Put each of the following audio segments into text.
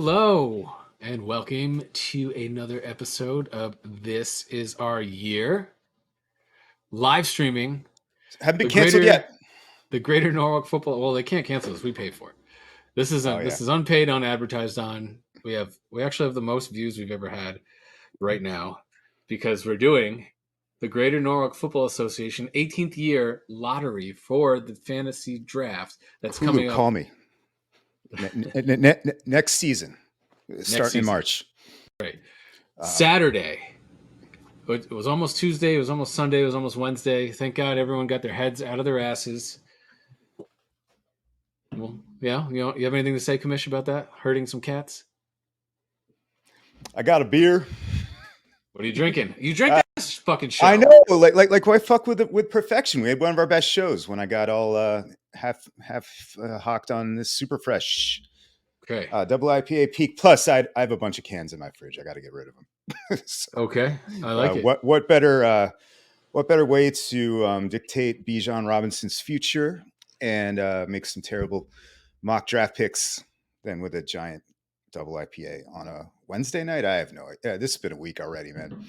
Hello, and welcome to another episode of This Is Our Year, live streaming Haven't been the canceled Greater yet. the Greater Norwalk Football. Well, they can't cancel us; we pay for it. This is Oh yeah. this is unpaid, unadvertised on. We actually have the most views we've ever had right now because we're doing the Greater Norwalk Football Association 18th year lottery for the fantasy draft that's Hulu, coming up call me. Next season, next starting in season. March. Right, Uh, Saturday. It was almost Tuesday. It was almost Sunday. It was almost Wednesday. Thank God everyone got their heads out of their asses. Well, yeah. You have anything to say, Commish, about that? Hurting some cats? I got a beer. What are you drinking? You drink Uh, this fucking I show. know, like why fuck with perfection? We had one of our best shows when I got all half hawked on this super fresh Okay. double IPA peak. Plus, I have a bunch of cans in my fridge. I got to get rid of them. So, Okay. I like it. what better way to dictate Bijan Robinson's future and make some terrible mock draft picks than with a giant double IPA on a Wednesday night? I have no idea. This has been a week already, man.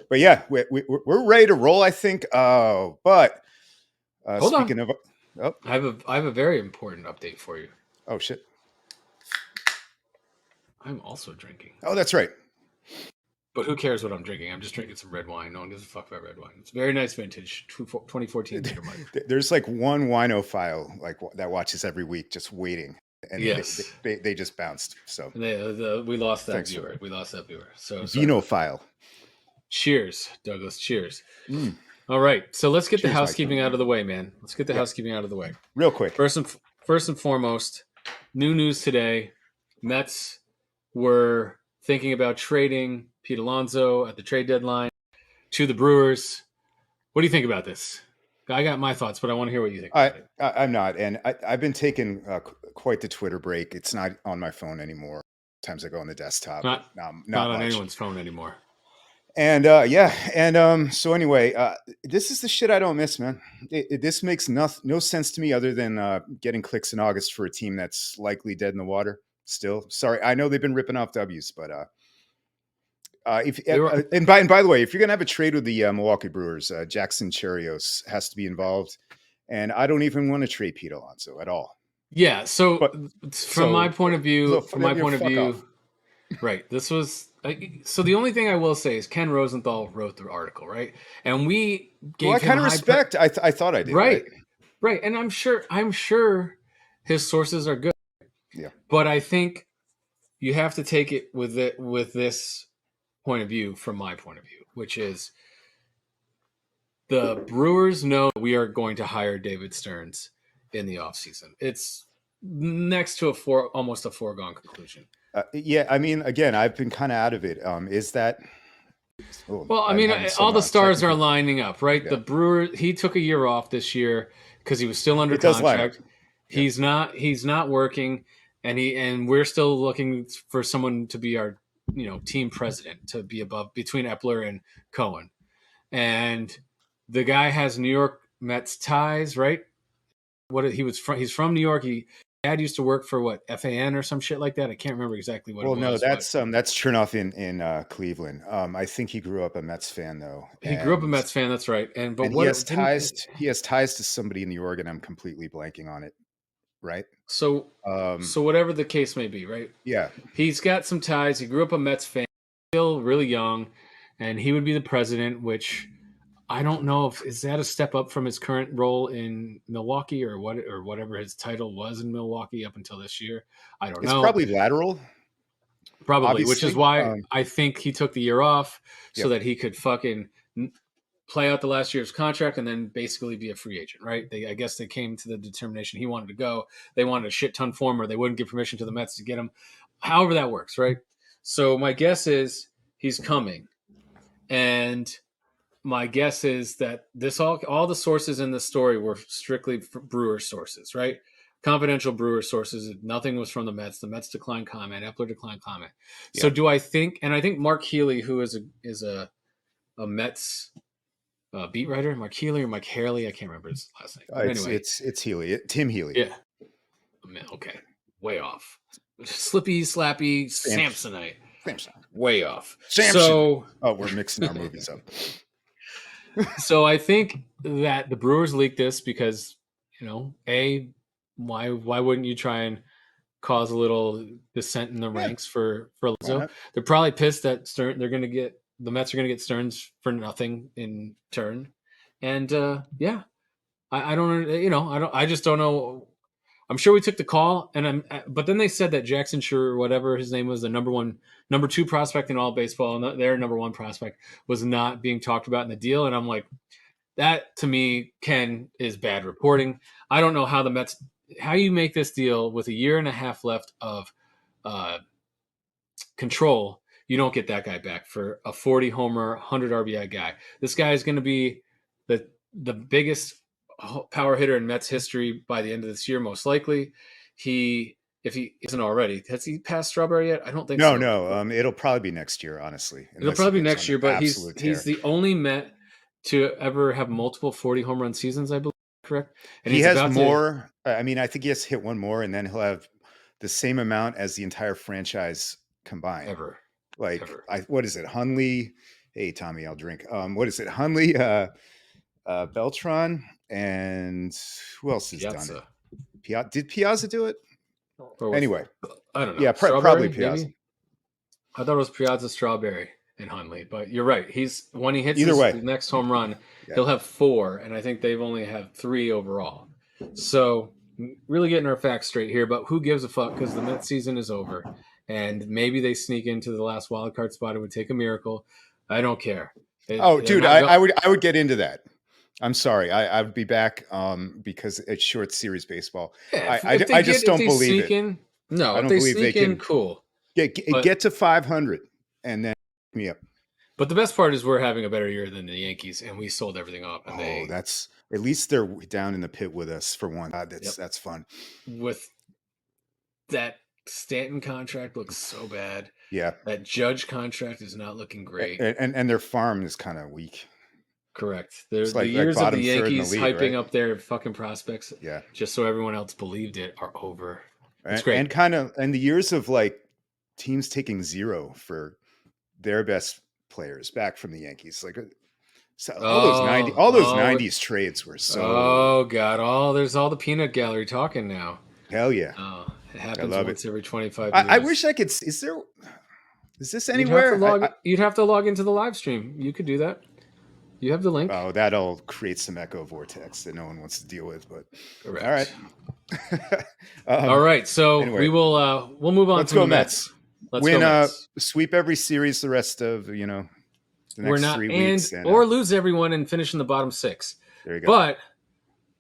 But yeah, we're ready to roll, I think. But Hold on. speaking of, oh, I have a very important update for you. oh shit. I'm also drinking. Oh, that's right. But who cares what I'm drinking? I'm just drinking some red wine. No one gives a fuck about red wine. It's very nice vintage 2014 Jägermeister. There's like one winophile like that watches every week, just waiting, and Yes. they just bounced. So We lost that thanks, viewer. We lost that viewer. So sorry. vinophile. Cheers, Douglas. Cheers. Mm. All right. So let's get the Cheers, housekeeping Mike. out of the way, man. Let's get the Yep. housekeeping out of the way. Real quick. First and foremost, new news today. Mets were thinking about trading Pete Alonso at the trade deadline to the Brewers. What do you think about this? I got my thoughts, but I want to hear what you think about it. I'm not, and I've been taking quite the Twitter break. It's not on my phone anymore. Sometimes I go on the desktop, Not but not not on much. anyone's phone anymore. And yeah, and so anyway, this is the shit I don't miss, man. This makes no sense to me other than getting clicks in August for a team that's likely dead in the water. Still, sorry, I know they've been ripping off W's, but and by the way, if you're gonna have a trade with the Milwaukee Brewers, Jackson Cherios has to be involved, and I don't even want to trade Pete Alonso at all. Yeah. So But from my point of view, off. right. This was so. The only thing I will say is Ken Rosenthal wrote the article, right? And we gave Well, I him kind of respect. I thought I did, right, right. And I'm sure his sources are good. Yeah. But I think you have to take it with this point of view from my point of view, which is the Brewers know we are going to hire David Stearns in the offseason. It's next to almost a foregone conclusion. Yeah, I mean, again, I've been kind of out of it. Is that? Oh, Well, I mean, all the stars are lining up, right? Yeah. The Brewers. He took a year off this year because he was still under It does line up. contract. He's not working, and we're still looking for someone to be our team president, to be above between Epler and Cohen, and the guy has New York Mets ties, right? He's from New York. Dad used to work for what, FAN or some shit like that. I can't remember exactly what it was. No, that's Chernoff in Cleveland. I think he grew up a Mets fan though. He grew up a Mets fan. That's right. He has ties to somebody in the Oregon. I'm completely blanking on it. Right. So whatever the case may be, right? Yeah. He's got some ties. He grew up a Mets fan, still really young, and he would be the president, which I don't know if is that a step up from his current role in Milwaukee or whatever his title was in Milwaukee up until this year. I don't know. It's probably lateral. Probably, obviously. Which is why I think he took the year off so that he could fucking play out the last year's contract and then basically be a free agent, right? I guess they came to the determination he wanted to go. They wanted a shit ton for him, or they wouldn't give permission to the Mets to get him. However that works, right? So my guess is he's coming. And my guess is that all the sources in this story were strictly Brewer sources, right? Confidential Brewer sources. Nothing was from the Mets. The Mets declined comment. Epler declined comment. Yeah. So do I think? And I think Mark Healy, who is a Mets beat writer, Mark Healy or Mike Harley, I can't remember his last name. Anyway, it's Healy, Tim Healy. Yeah. Okay, way off. Slippy, Slappy, Samson. Samsonite. Samson. Way off. Samson. So, Oh, we're mixing our movies up. so I think that the Brewers leaked this because, why wouldn't you try and cause a little descent in the Yeah, ranks for why Lizzo? not? They're probably pissed that the Mets are going to get Stearns for nothing in turn, and yeah, I don't, I just don't know. I'm sure we took the call, but then they said that Jackson Sure, whatever his name was, the number two prospect in all baseball, and their number one prospect was not being talked about in the deal. And I'm like, that to me, Ken, is bad reporting. I don't know how you make this deal with a year and a half left of uh, control. You don't get that guy back for a 40 homer, 100 RBI guy. This guy is going to be the biggest power hitter in Mets history by the end of this year, most likely. If he isn't already, has he passed Strawberry yet? I don't think so. No. It'll probably be next year, honestly, It'll unless he probably be gets next on year, an but he's absolute he's tear. the only Met to ever have multiple 40 home run seasons, I believe. Correct? And He he's has about more. I mean, I think he has to hit one more, and then he'll have the same amount as the entire franchise combined. ever. What is it, Hunley? Hey, Tommy, I'll drink. What is it, Hunley, Beltran, and who else has done Piazza. it? Did Piazza do it? Or was Anyway, I don't know. yeah, probably Strawberry, Piazza. maybe? I thought it was Piazza, Strawberry, and Hunley, but you're right. When he hits Either his way, next home run, yeah. he'll have 4, and I think they've only had 3 overall. So really getting our facts straight here, but who gives a fuck? Because the Mets season is over, and maybe they sneak into the last wild card spot. It would take a miracle. I don't care. Dude, I would get into that. I'm sorry, I would be back because it's short series baseball. Yeah, I just don't believe it. No, I if don't they believe they sneak in, can cool. get to 500 and then me up. But the best part is we're having a better year than the Yankees, and we sold everything up. And That's at least they're down in the pit with us for one. That's fun. With that Stanton contract looks so bad. Yeah, that Judge contract is not looking great. And their farm is kind of weak. Correct. It's The like years of the bottom third in the Yankees league, hyping right? up their fucking prospects, Yeah, just so everyone else believed it, are over. It's and great. and the years of like teams taking 0 for their best players back from the Yankees, like. So all those 90s trades were so. Oh god! There's all the peanut gallery talking now. Hell yeah! Oh, it happens I love once it. every 25 years. I wish I could. Is this anywhere? You'd have to log into the live stream. You could do that. You have the link. Oh, that'll create some echo vortex that no one wants to deal with. But correct. All right. All right. So anyway, we'll move on. Let's go Mets. Let's go Mets. Sweep every series the rest of the next 3 weeks, or lose everyone and finish in the bottom 6. There you go. But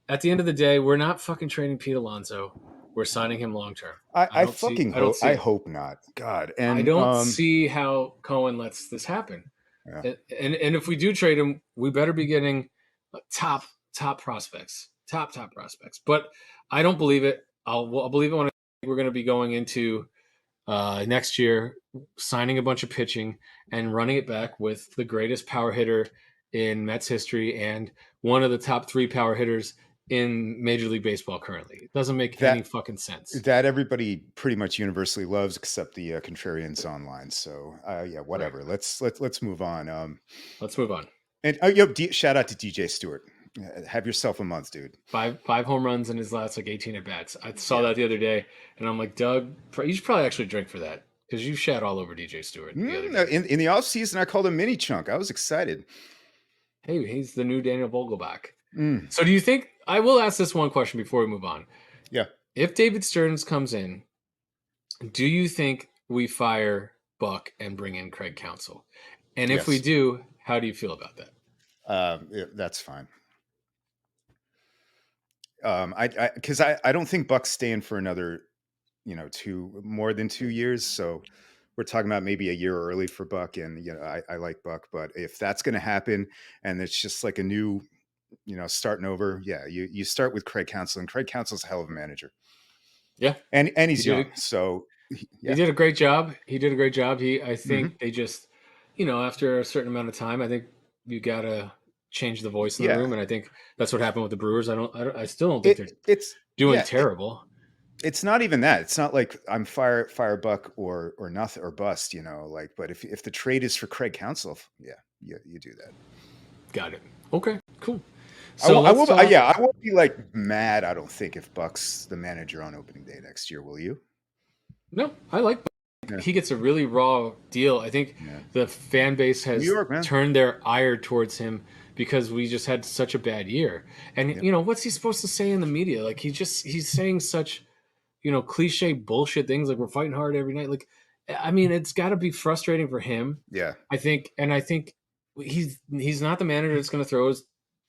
at the end of the day, we're not fucking trading Pete Alonso. We're signing him long term. I hope not. God, and I don't see how Cohen lets this happen. Yeah. And if we do trade him, we better be getting top prospects, top prospects. But I don't believe it. I'll believe it when we're going to be going into next year, signing a bunch of pitching and running it back with the greatest power hitter in Mets history and one of the top 3 power hitters in Major League Baseball currently. It doesn't make any fucking sense. That everybody pretty much universally loves, except the contrarians online. So yeah, whatever. Right. Let's move on. Let's move on. And shout out to DJ Stewart. Have yourself a month, dude. 5 home runs in his last 18 at bats. I saw that the other day, and I'm like, Doug, you should probably actually drink for that because you shat all over DJ Stewart. In the off season, I called him Mini Chunk. I was excited. Hey, he's the new Daniel Vogelbach. So do you think? I will ask this one question before we move on. Yeah. If David Stearns comes in, do you think we fire Buck and bring in Craig Counsell? And if we do, how do you feel about that? Yeah, that's fine. Because I don't think Buck's staying for another, more than 2 years. So we're talking about maybe a year early for Buck. And, I like Buck, but if that's going to happen and it's just like a new, starting over. Yeah. You start with Craig Counsell, and Craig Counsell's a hell of a manager. Yeah. And he's young. So he did a great job. I think they just, after a certain amount of time, I think you got to change the voice in the room. And I think that's what happened with the Brewers. I still don't think they're doing terrible. It's not even that. It's not like I'm fire buck or nothing or bust, like, but if the trade is for Craig Counsell, yeah, you do that. Got it. Okay, cool. I So will, I let's will, talk. yeah, I won't be like mad. I don't think if Buck's the manager on opening day next year, will you? No, I like. Yeah, He gets a really raw deal. I think yeah. the fan base New has York, man. turned their ire towards him because we just had such a bad year. And Yep. what's he supposed to say in the media? Like he's saying such cliche bullshit things like we're fighting hard every night. Like, I mean, it's got to be frustrating for him. Yeah. I think he's not the manager that's going to throw his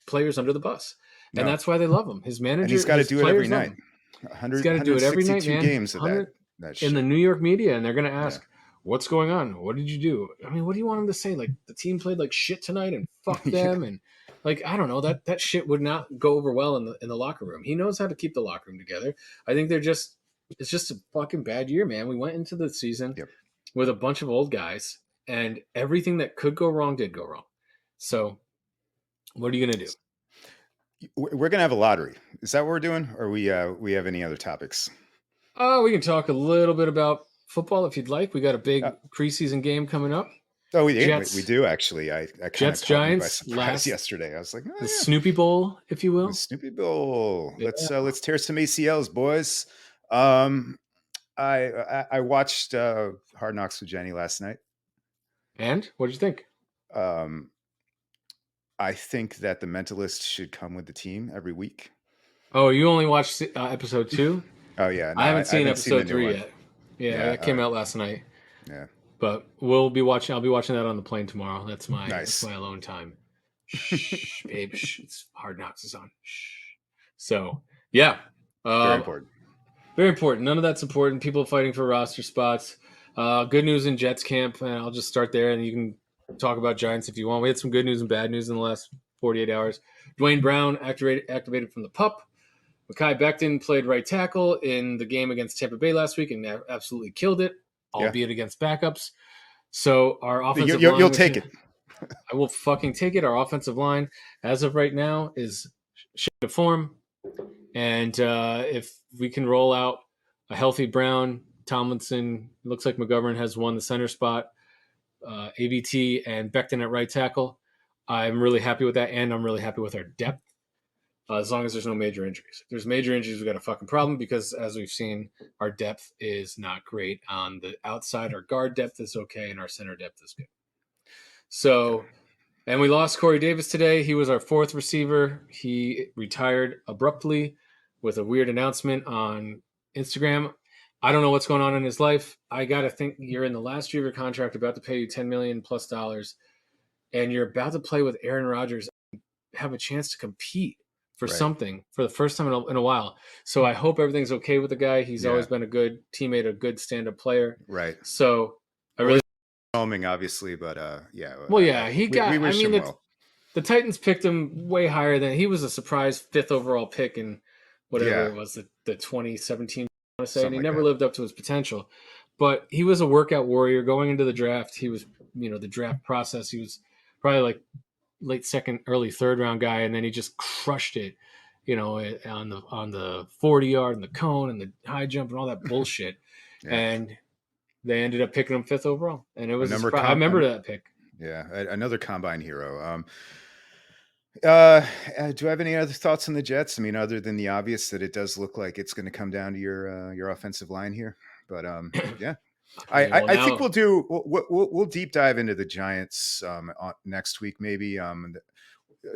players under the bus, and No, that's why they love him. His and he's manager, got to his do it every players love night. him. He's 100, got to do it every night, 162 man. games of 100 that in the shit. New York media, and they're going to Yeah. ask, "What's going on? What did you do?" I mean, what do you want him to say? Like the team played like shit tonight, and fuck Yeah. them, and like I don't know that shit would not go over well in the locker room. He knows how to keep the locker room together. I think it's just a fucking bad year, man. We went into the season Yep. with a bunch of old guys, and everything that could go wrong did go wrong. So, what are you gonna do? We're gonna have a lottery. Is that what we're doing, or we have any other topics? Oh, we can talk a little bit about football if you'd like. We got a Uh, big preseason game coming up. oh, we Jets, do actually. I kind of Jets, caught me by Giants, surprise last yesterday. I was like, the oh yeah, Snoopy Bowl, if you the will. Snoopy Bowl. Yeah. Let's tear some ACLs, boys. Um, I watched Hard Knocks with Jenny last night. And what did you think? Um, I think that the mentalist should come with the team every week. Oh, you only watched episode 2? Oh yeah, no, I haven't I seen haven't seen the episode new 3 one. yet. Yeah, Yeah, that came out last night. yeah, But we'll be watching. I'll be watching that on the plane tomorrow. That's nice. my alone time. Shh, babe. Shh. It's Hard Knocks is on. Shh. So yeah, Very um, important. very important. None of that's important. People fighting for roster spots. Good news in Jets camp, and I'll just start there, and you can talk about Giants if you want. We had some good news and bad news in the last 48 hours. Dwayne Brown activated from the PUP. Mekhi Becton played right tackle in the game against Tampa Bay last week and absolutely killed it, Yeah, albeit against backups. So our offensive you'll line, take it. I will fucking take it. Our offensive line, as of right now, is shit to form. And if we can roll out a healthy Brown, Tomlinson, looks like McGovern has won the center spot, ABT and Becton at right tackle. I'm really happy with that, and I'm really happy with our depth. As long as there's no major injuries. If there's major injuries, we've got a fucking problem because, as we've seen, our depth is not great on the outside. Our guard depth is okay, and our center depth is good. So, and we lost Corey Davis today. He was our fourth receiver. He retired abruptly with a weird announcement on Instagram. I don't know what's going on in his life. I got to think you're in the last year of your contract, about to pay you $10 million plus dollars, and you're about to play with Aaron Rodgers, have a chance to compete for Right. something for the first time in a while. So I hope everything's okay with the guy. He's Yeah. always been a good teammate, a good stand-up player. Right. So I Well, really homing, obviously, but yeah. well, yeah, We wish him well. the Titans picked him way higher than he was a surprise 5th overall pick in whatever Yeah, it was, the 2017, I want to say, and something he like never that. lived up to his potential. But he was a workout warrior going into the draft. He was, the draft process. He was probably like late second, early third round guy, and then he just crushed it, on the 40 yard and the cone and the high jump and all that bullshit. Yeah, And they ended up picking him 5th overall, and it a was a number surprise. I remember that pick. yeah, another combine hero. Do I have any other thoughts on the Jets? I mean, other than the obvious that it does look like it's going to come down to your offensive line here, but yeah. Well, I think now we'll deep dive into the Giants next week maybe.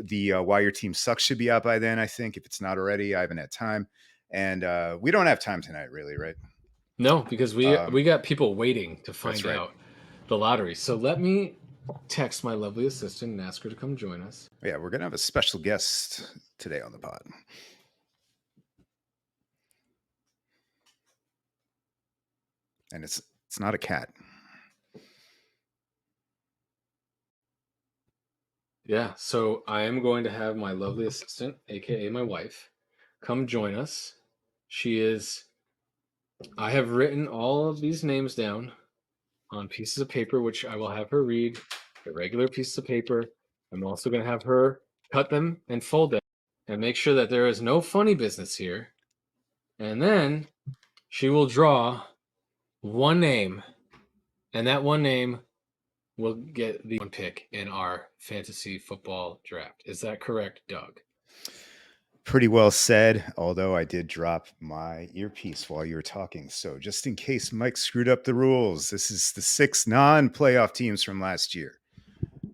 The Why Your Team Sucks should be out by then. I think if it's not already, I haven't had time, and we don't have time tonight, really, right? no, because we got people waiting to That's find right. out the lottery. So let me text my lovely assistant and ask her to come join us. Yeah, we're gonna have a special guest today on the pod. And it's not a cat. Yeah, so I am going to have my lovely assistant, aka my wife, come join us. I have written all of these names down on pieces of paper, which I will have her read, the regular pieces of paper. I'm also going to have her cut them and fold them and make sure that there is no funny business here. And then She will draw one name, and that one name will get the one pick in our fantasy football draft. Is that correct, Doug? Pretty well said, although I did drop my earpiece while you were talking. So just in case Mike screwed up the rules, this is the 6 non-playoff teams from last year.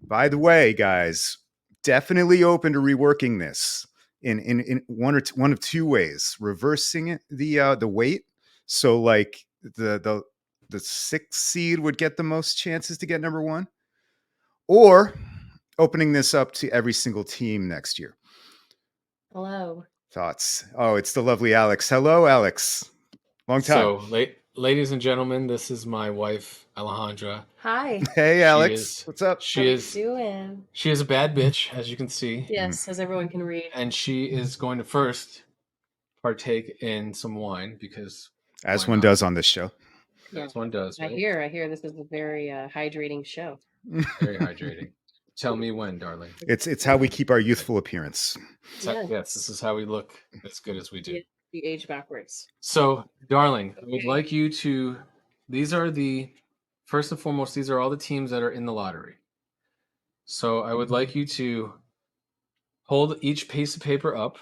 By the way, guys, definitely open to reworking this in one of two ways: reversing it, the weight, so like the 6th seed would get the most chances to get number 1, or opening this up to every single team next year. Hello. Thoughts? Oh, it's the lovely Alex. Hello, Alex. Long time. So, ladies and gentlemen, this is my wife, Alejandra. Hi. Hey, Alex. What's up? How you doing? She is a bad bitch, as you can see. Yes, as everyone can read. And she is going to first partake in some wine because, as one does on this show. As one does. Right? I hear this is a very hydrating show. Very hydrating. Tell me when, darling. It's how we keep our youthful appearance. Yes, this is how we look as good as we do. You age backwards. So, darling, I would like you to. These are first and foremost, these are all the teams that are in the lottery. So, I would like you to hold each piece of paper up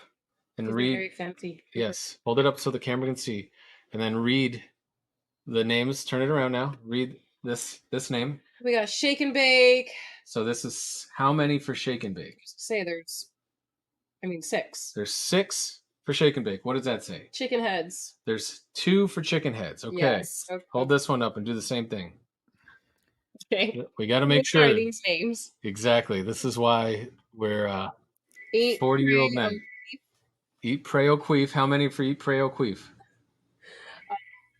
and read. Very fancy. Yes, hold it up so the camera can see, and then read the names. Turn it around now. Read this name. We got Shake and Bake. So this is how many for Shake and Bake? Say there's 6. There's 6 for Shake and Bake. What does that say? Chicken heads. There's 2 for chicken heads. Okay. Yes. Okay. Hold this one up and do the same thing. Okay. We got to make sure. These names. Exactly. This is why we're 40-year-old men. Eat, pray, O'Queef. How many for Eat, pray, O'Queef?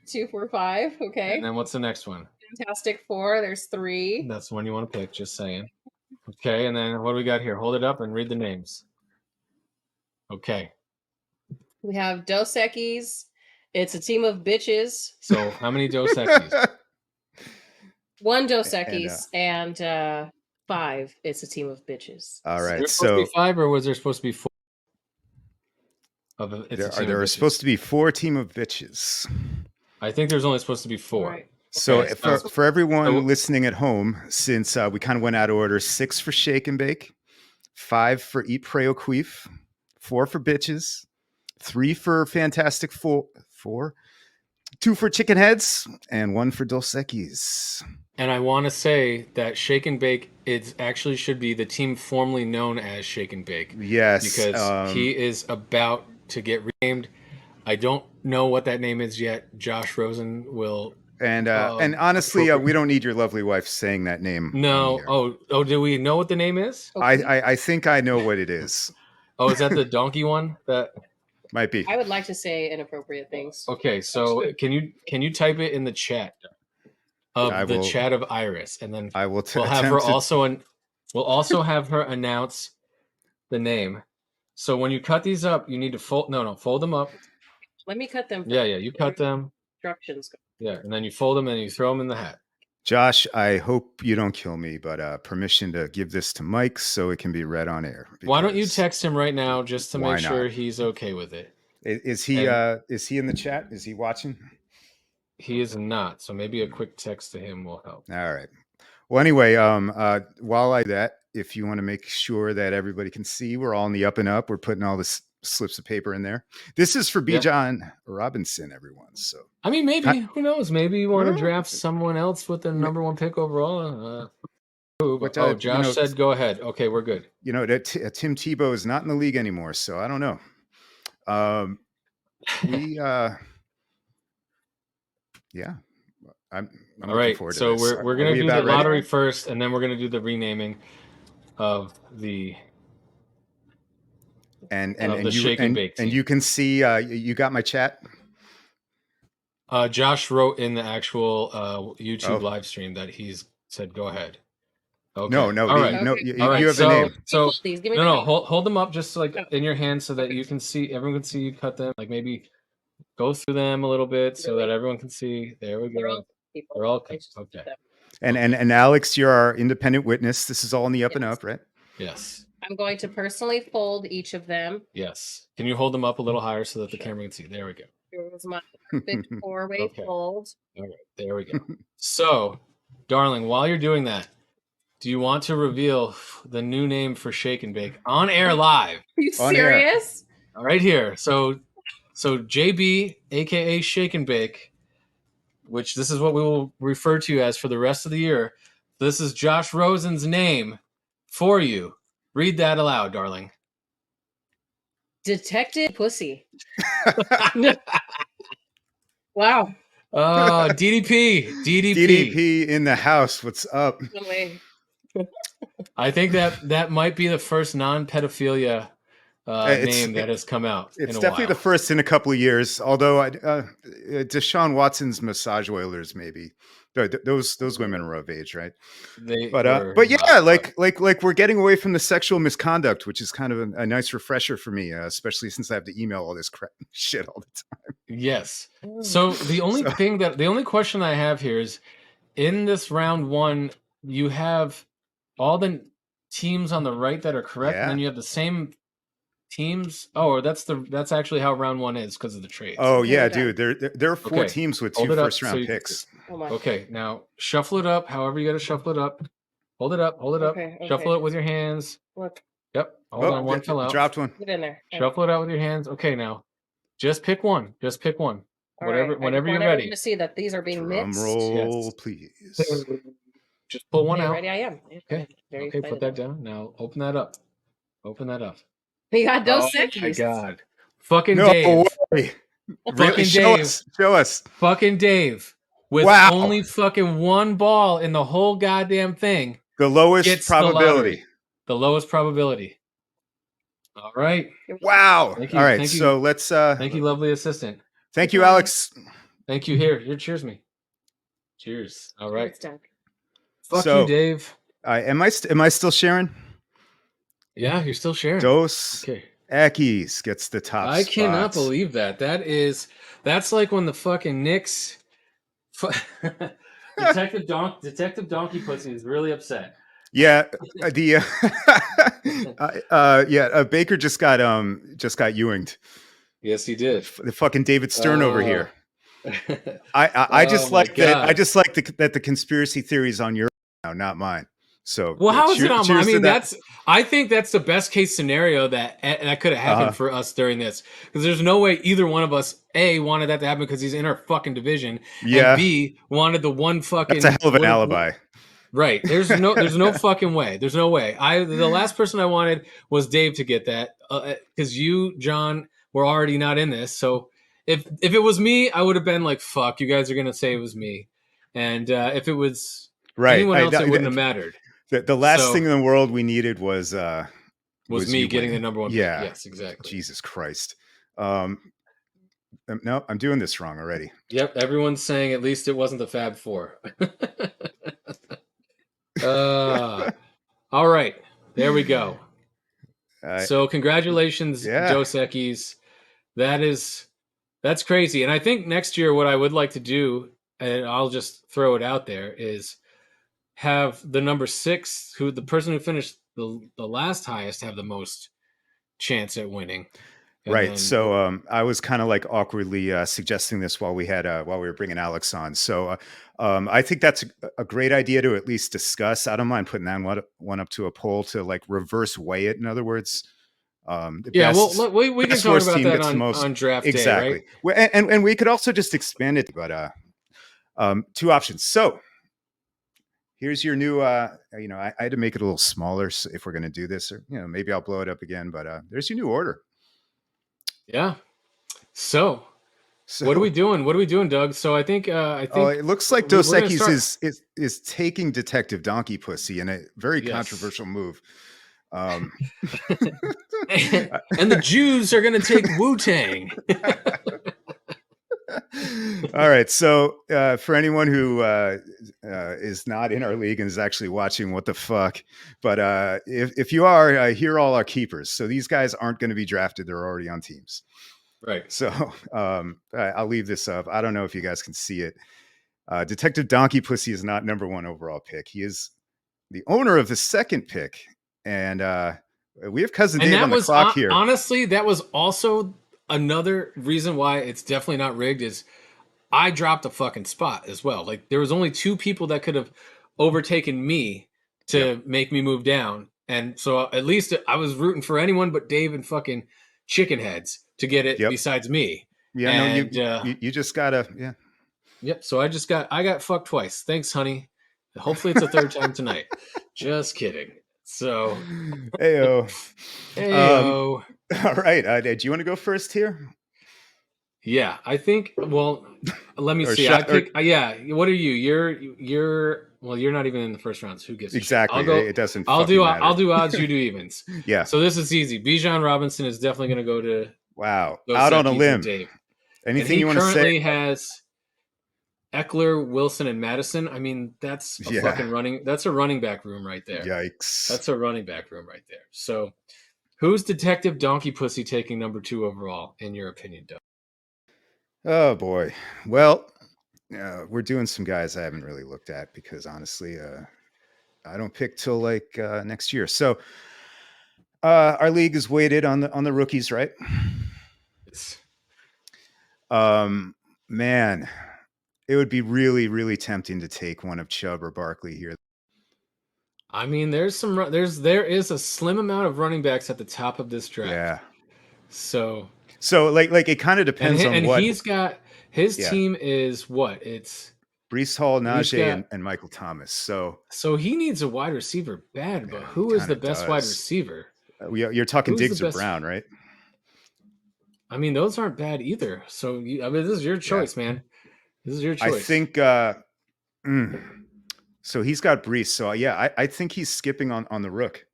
2, 4, 5. Okay. And then what's the next one? Fantastic Four. There's 3. That's the one you want to pick. Just saying. Okay. And then what do we got here? Hold it up and read the names. Okay. We have Dos Equis. It's a team of bitches. So how many Dos Equis? 1 Dos Equis and 5. It's a team of bitches. All right. Was there supposed to be 5 or was there supposed to be 4? There are supposed to be 4 team of bitches. I think there's only supposed to be 4. Right. So for everyone listening at home, since we kind of went out of order, 6 for Shake and Bake, 5 for Eat, Pray, O'Queef, 4 for bitches, 3 for Fantastic Four, 2 for Chicken Heads, and 1 for Dos Equis. And I want to say that Shake and Bake actually should be the team formerly known as Shake and Bake. Yes. Because he is about to get renamed. I don't know what that name is yet. Josh Rosen will. And honestly, we don't need your lovely wife saying that name. No. Oh, do we know what the name is? I think I know what it is. Oh, is that the donkey one? That might be. I would like to say inappropriate things. Okay, so can you type it in the chat of the chat of Iris, and then I will. We'll have her we'll also have her announce the name. So when you cut these up, you need to fold. No, fold them up. Let me cut them. Yeah, you cut them. Instructions. Yeah, and then you fold them and you throw them in the hat. Josh, I hope you don't kill me, but permission to give this to Mike so it can be read on air. Why don't you text him right now just to make sure he's okay with it? Is he in the chat? Is he watching? He is not. So maybe a quick text to him will help. All right. Well, anyway, while I do that, if you want to make sure that everybody can see, we're all in the up and up. We're putting all the slips of paper in there. This is for Bijan Robinson, everyone. So I mean, maybe who knows? Maybe you want to draft someone else with the number 1 pick overall. Josh said go ahead. Okay, we're good. You know that Tim Tebow is not in the league anymore, so I don't know. Yeah. I'm all right. So we're gonna do the lottery first, and then we're gonna do the renaming of the Shake and Bake team. And you can see you got my chat. Josh wrote in the actual YouTube live stream that he's said go ahead. Okay. No. All right. You have the name. So no. Hold them up just like in your hand so that you can see. Everyone can see you cut them. Like maybe go through them a little bit so that everyone can see. There we go. They're all okay. And Alex, you're our independent witness. This is all in the up and up, right? Yes. I'm going to personally fold each of them. Yes. Can you hold them up a little higher so that the camera can see? There we go. Here's my perfect 4-way fold. All right, there we go. So, darling, while you're doing that, do you want to reveal the new name for Shake and Bake on air live? Are you serious? Right here. So JB, aka Shake and Bake, which this is what we will refer to as for the rest of the year. This is Josh Rosen's name for you. Read that aloud, darling. Detective Pussy. Wow. DDP in the house. What's up? I think that might be the first non-pedophilia name that has come out. It's definitely the first in a couple of years. Although Deshaun Watson's massage oilers, maybe those women were of age, right? But yeah, like we're getting away from the sexual misconduct, which is kind of a nice refresher for me, especially since I have to email all this crap shit all the time. Yes. So the only question I have here is, in this round one, you have all the teams on the right that are correct, and then you have the same teams. Oh, that's actually how round one is because of the trades. Oh yeah, dude. There are 4 teams with 2 first round picks. Okay, now shuffle it up. However you got to shuffle it up. Hold it up. Okay. Shuffle it with your hands. Look. Yep. Hold on. One fell out. Dropped one. Get in there. Shuffle it out with your hands. Okay, now just pick one. Whenever you're ready. To see that these are being mixed. Drum roll, please. Just pull one out. Ready, I am. Okay. Put that down. Now open that up. We got Dos Equis. Oh my god! Fucking Dave. Fucking Dave. Show us. Fucking Dave. With only fucking one ball in the whole goddamn thing. The lowest probability. The lowest probability. All right. Wow. All right. So let's. Thank you, lovely assistant. Thank you, Alex. Thank you. Here, cheers me. Cheers. All right. Fuck you, Dave. Am I still sharing? Yeah, you're still sharing. Dos Equis gets the top I cannot believe that. That's like when the fucking Knicks Detective Donkey Pussy is really upset. Yeah, Baker just got Ewinged. Yes, he did. The fucking David Stern over here. I just like that. I just like that the conspiracy theories on your now, not mine. So well, how is it on mine? I mean, I think that's the best case scenario that could have happened for us during this, because there's no way either one of us A wanted that to happen because he's in our fucking division, and B wanted the one fucking. That's a hell of an alibi. Right. There's no fucking way. There's no way. The last person I wanted was Dave to get that, because you, John, were already not in this. So if it was me, I would have been like, "Fuck, you guys are gonna say it was me," and if it was anyone else, it wouldn't have mattered. The last thing in the world we needed was me getting the number one pick. Yes, exactly. Jesus Christ. No, I'm doing this wrong already. Yep, everyone's saying at least it wasn't the Fab Four. All right, there we go. So congratulations, Dos Equis. That's crazy. And I think next year what I would like to do, and I'll just throw it out there, is have the number 6, the person who finished the last highest, have the most chance at winning. Right. So I was kind of like awkwardly suggesting this while we were bringing Alex on. So I think that's a great idea to at least discuss. I don't mind putting that one up to a poll to like reverse weigh it. In other words, we can talk about that on draft day. Exactly. Right? And we could also just expand it. But 2 options. So here's your new. I had to make it a little smaller if we're going to do this, or maybe I'll blow it up again. But there's your new order. Yeah. So what are we doing? Doug? So I think it looks like Dos Equis is taking Detective Donkey Pussy in a very controversial move. And the Jews are going to take Wu-Tang. All right. So for anyone who is not in our league and is actually watching, what the fuck? But if you are, here are all our keepers. So these guys aren't going to be drafted. They're already on teams. Right. So I'll leave this up. I don't know if you guys can see it. Detective Donkey Pussy is not number 1 overall pick. He is the owner of the 2nd pick. And we have Cousin Dave on the clock here. Honestly, that was also another reason why it's definitely not rigged is I dropped a fucking spot as well. Like there was only 2 people that could have overtaken me to make me move down. And so at least I was rooting for anyone but Dave and fucking chicken heads to get it besides me. Yeah, and no, you just gotta, yeah. Yep. So I got fucked twice. Thanks, honey. Hopefully it's a third time tonight. Just kidding. So Heyo. Heyo. All right. Do you want to go first here? Yeah, I think. Well, let me see. I pick. Yeah. What are you? You're. Well, you're not even in the first rounds. Who gives a exactly? Shit? I'll go. It doesn't. I'll do odds. You do evens. Yeah. So this is easy. Bijan Robinson is definitely going to go to. Wow. Out on a limb. Dave. Anything you want to say? Currently has Eckler, Wilson, and Madison. I mean, that's a fucking running. That's a running back room right there. Yikes. That's a running back room right there. So, who's Detective Donkey Pussy taking number 2 overall in your opinion, Doug? Oh boy. Well, we're doing some guys I haven't really looked at because honestly, I don't pick till like next year. So, our league is weighted on the rookies, right? Yes. Man, it would be really, really tempting to take one of Chubb or Barkley here. I mean, there is a slim amount of running backs at the top of this draft. Yeah. So like it kind of depends on what. And he's got his team is what? It's Breece Hall, Najee, and Michael Thomas. So he needs a wide receiver bad, but who is the best wide receiver? You're talking Diggs or Brown, right? I mean, those aren't bad either. So, this is your choice, man. This is your choice. I think. So he's got Breece. So yeah, I think he's skipping on the rook.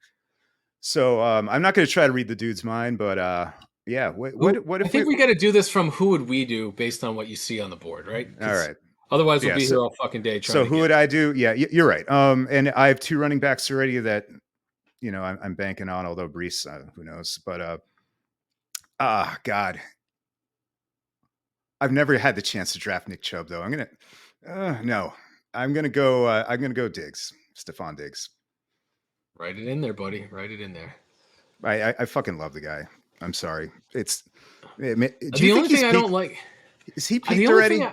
So I'm not going to try to read the dude's mind, but yeah. What if I think we got to do this from who would we do based on what you see on the board, right? All right. Otherwise, we'll be here all fucking day. So who would I do? Yeah, you're right. And I have 2 running backs already that I'm banking on. Although Breece, who knows? But God, I've never had the chance to draft Nick Chubb though. I'm gonna go Diggs, Stephon Diggs. Write it in there, buddy. Write it in there. I fucking love the guy. I'm sorry. The only thing I don't like is he peaked already?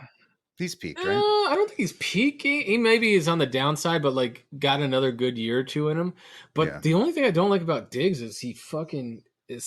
He's peaked, right? I don't think he's peaking. He maybe is on the downside, but like got another good year or 2 in him. But the only thing I don't like about Diggs is he fucking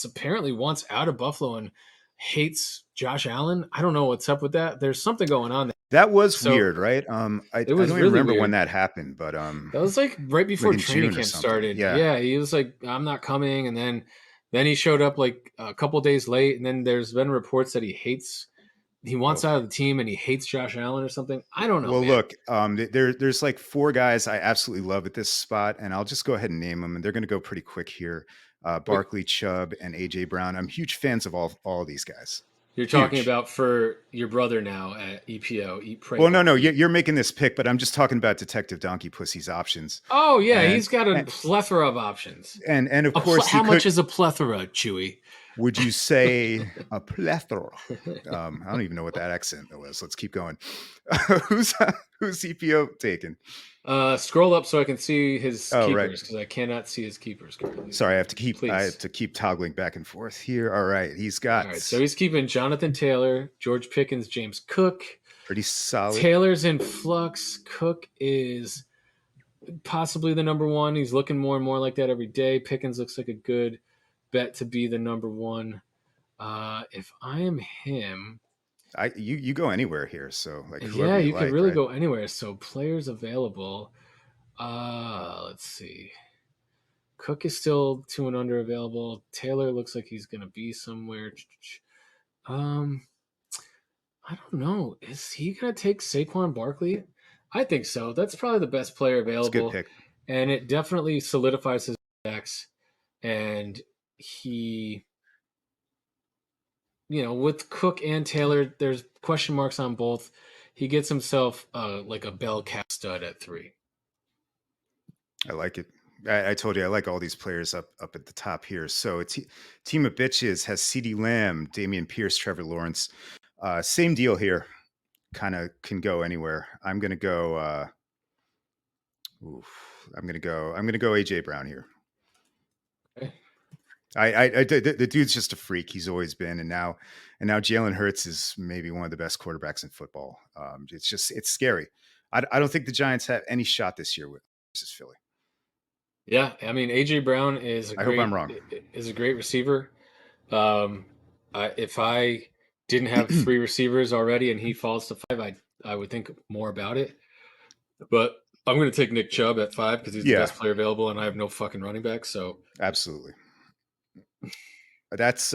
apparently wants out of Buffalo and hates Josh Allen. I don't know what's up with that. There's something going on there. That was weird, right? I don't even remember when that happened, but that was like right before training camp started. Yeah, he was like, "I'm not coming," and then he showed up like a couple days late, and then there's been reports that he wants out of the team and he hates Josh Allen or something. I don't know. Well, look, there's like 4 guys I absolutely love at this spot, and I'll just go ahead and name them, and they're going to go pretty quick here. Barkley, Chubb, and AJ Brown. I'm huge fans of all these guys. You're talking about for your brother now at EPO. Eat, pray. Well, no, you're making this pick, but I'm just talking about Detective Donkey Pussy's options. Oh yeah, he's got a plethora of options. And of course, how much is a plethora, Chewy? Would you say a plethora? I don't even know what that accent was. Let's keep going. Who's EPO taking? Scroll up so I can see his keepers because I cannot see his keepers currently. Sorry, I have to keep toggling back and forth here. All right, he's got. All right, so he's keeping Jonathan Taylor, George Pickens, James Cook. Pretty solid. Taylor's in flux. Cook is possibly the number 1. He's looking more and more like that every day. Pickens looks like a good bet to be the number 1. If I am him, you go anywhere here. So like, yeah, you can really go anywhere. So players available. Let's see. Cook is still 2 and under available. Taylor looks like he's going to be somewhere. I don't know. Is he going to take Saquon Barkley? I think so. That's probably the best player available. That's a good pick. And it definitely solidifies his backs. And he, with Cook and Taylor, there's question marks on both. He gets himself like a bell cap stud at 3. I like it. I told you I like all these players up at the top here. So it's team of bitches has CeeDee Lamb, Damian Pierce, Trevor Lawrence. Same deal here. Kind of can go anywhere. I'm gonna go. I'm gonna go AJ Brown here. Okay. The dude's just a freak. He's always been, and now Jalen Hurts is maybe one of the best quarterbacks in football. It's scary. I don't think the Giants have any shot this year versus Philly. Yeah, I mean AJ Brown is I hope I'm wrong. a great receiver. If I didn't have 3 receivers already and he falls to 5, I would think more about it. But I'm going to take Nick Chubb at 5 because he's the best player available, and I have no fucking running back. So absolutely, that's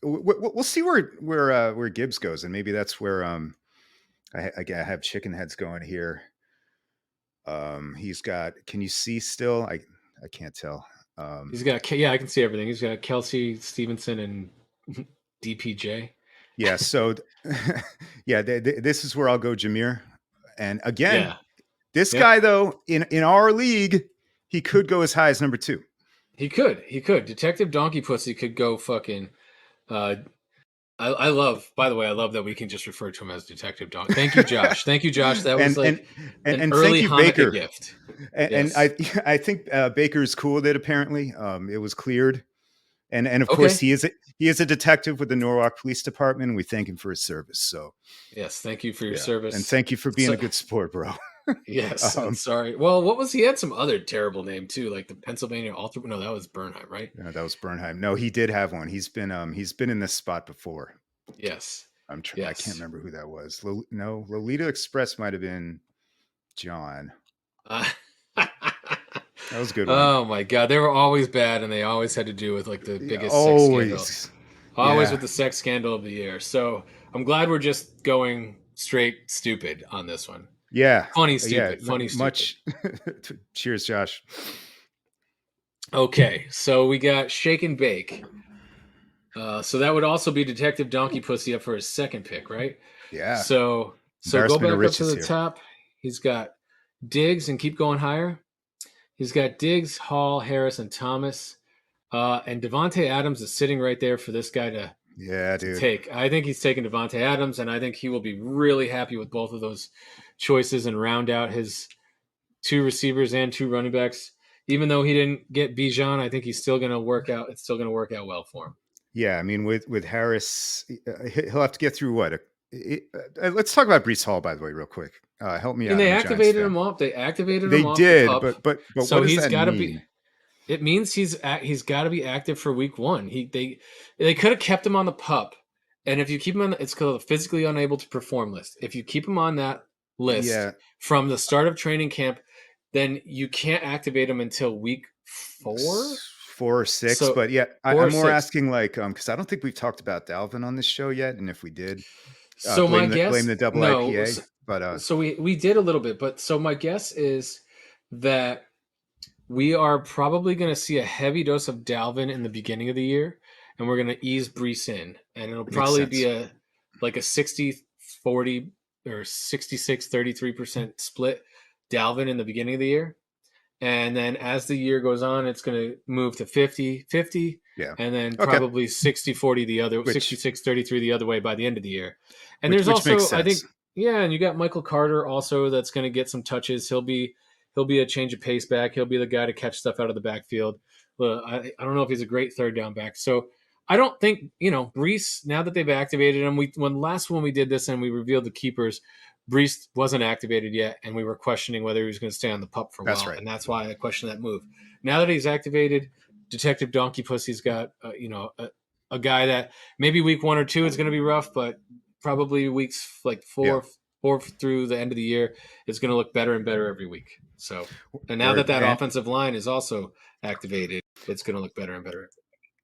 we'll see where Gibbs goes, and maybe that's where I have chicken heads going here. He's got. Can you see still? I can't tell. He's got. Yeah, I can see everything. He's got Kelsey, Stevenson, and DPJ. Yeah. So, yeah, this is where I'll go, Jameer. And again, this guy though in our league, he could go as high as number 2. He could. Detective Donkey Pussy could go fucking. I love. By the way, I love that we can just refer to him as Detective Donkey. Thank you, Josh. Thank you, Josh. That was an early thank you, Hanukkah Baker. gift. And I think Baker's cool with it. Apparently, it was cleared. And of course he is a detective with the Norwalk Police Department. And we thank him for his service. So yes, thank you for your service, and thank you for being a good sport, bro. Yes, I'm sorry. Well, what was he had some other terrible name too, like the Pennsylvania Alter. No, that was Bernheim, right? Yeah, that was Bernheim. No, he did have one. He's been in this spot before. Yes, I'm trying. Yes. I can't remember who that was. Lolita Express might have been John. That was a good one. Oh my god, they were always bad, and they always had to do with like the biggest sex scandal. Always with the sex scandal of the year. So I'm glad we're just going straight stupid on this one. Yeah, funny stupid. Funny stupid. Much. Cheers, Josh. Okay, so we got Shake and Bake. So that would also be Detective Donkey Pussy up for his second pick, right? Yeah. So go back up to the top. He's got Diggs and keep going higher. He's got Diggs, Hall, Harris, and Thomas. And Devontae Adams is sitting right there for this guy to take. I think he's taking Devontae Adams, and I think he will be really happy with both of those choices and round out his 2 receivers and 2 running backs. Even though he didn't get Bijan, I think he's still going to work out. It's still going to work out well for him. Yeah, I mean, with Harris, he'll have to get through what? Let's talk about Breece Hall, by the way, real quick. Help me out. And they activated him up. They activated him off the pup. but so what does he's that gotta mean? It means he's got to be active for week 1. They could have kept him on the pup, and if you keep him on, it's called a physically unable to perform list. If you keep him on that list from the start of training camp, then you can't activate him until week 4. 4 or 6, so, but I'm more asking like because I don't think we've talked about Dalvin on this show yet, and if we did, so blame the double IPA. But so we did a little bit, but so my guess is that we are probably going to see a heavy dose of Dalvin in the beginning of the year, and we're going to ease Breece in, and it'll probably be a 60-40 or 66-33% split Dalvin in the beginning of the year. And then as the year goes on, it's going to move to 50-50, and then probably 60-40 the other, 66-33 the other way by the end of the year. And there's also, I think, and you got Michael Carter also that's going to get some touches. He'll be a change of pace back. He'll be the guy to catch stuff out of the backfield. I don't know if he's a great third down back. So I don't think, Breece, now that they've activated him, when we did this and we revealed the keepers, Breece wasn't activated yet, and we were questioning whether he was going to stay on the pup for a while, and that's why I questioned that move. Now that he's activated, Detective Donkey Pussy's got a guy that maybe week 1 or 2 is going to be rough, but probably weeks like 4 through the end of the year is going to look better and better every week. So, and now that offensive line is also activated, it's going to look better and better.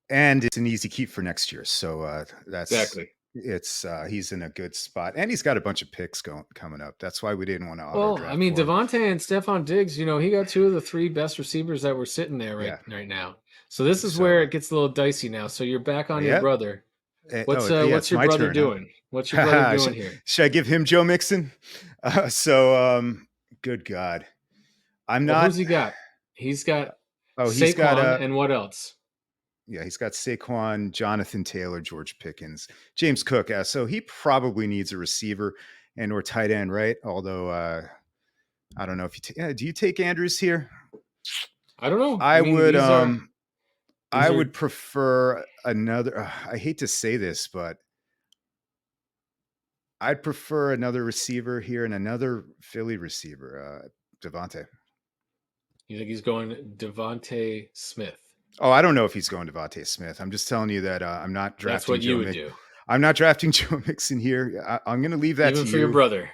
And it's an easy keep for next year. So that's exactly. It's he's in a good spot, and he's got a bunch of picks coming up. That's why we didn't want to auto draft. I mean, Devontae and Stephon Diggs, he got 2 of the 3 best receivers that were sitting there right now. So this is where it gets a little dicey now. So you're back on your brother. What's your brother doing? Huh? What's your brother doing here? Should I give him Joe Mixon? Good God, I'm not. Who's he got? He's got. He's got and what else? Yeah, he's got Saquon, Jonathan Taylor, George Pickens, James Cook. So he probably needs a receiver and or tight end, right? Although I don't know if you do you take Andrews here? I don't know. I would. I would prefer another. I hate to say this, but I'd prefer another receiver here and another Philly receiver, Devontae. You think he's going Devontae Smith? Oh, I don't know if he's going Devontae Smith. I'm just telling you that I'm not drafting. That's what you would do. I'm not drafting Joe Mixon here. I'm going to leave that even to for your brother.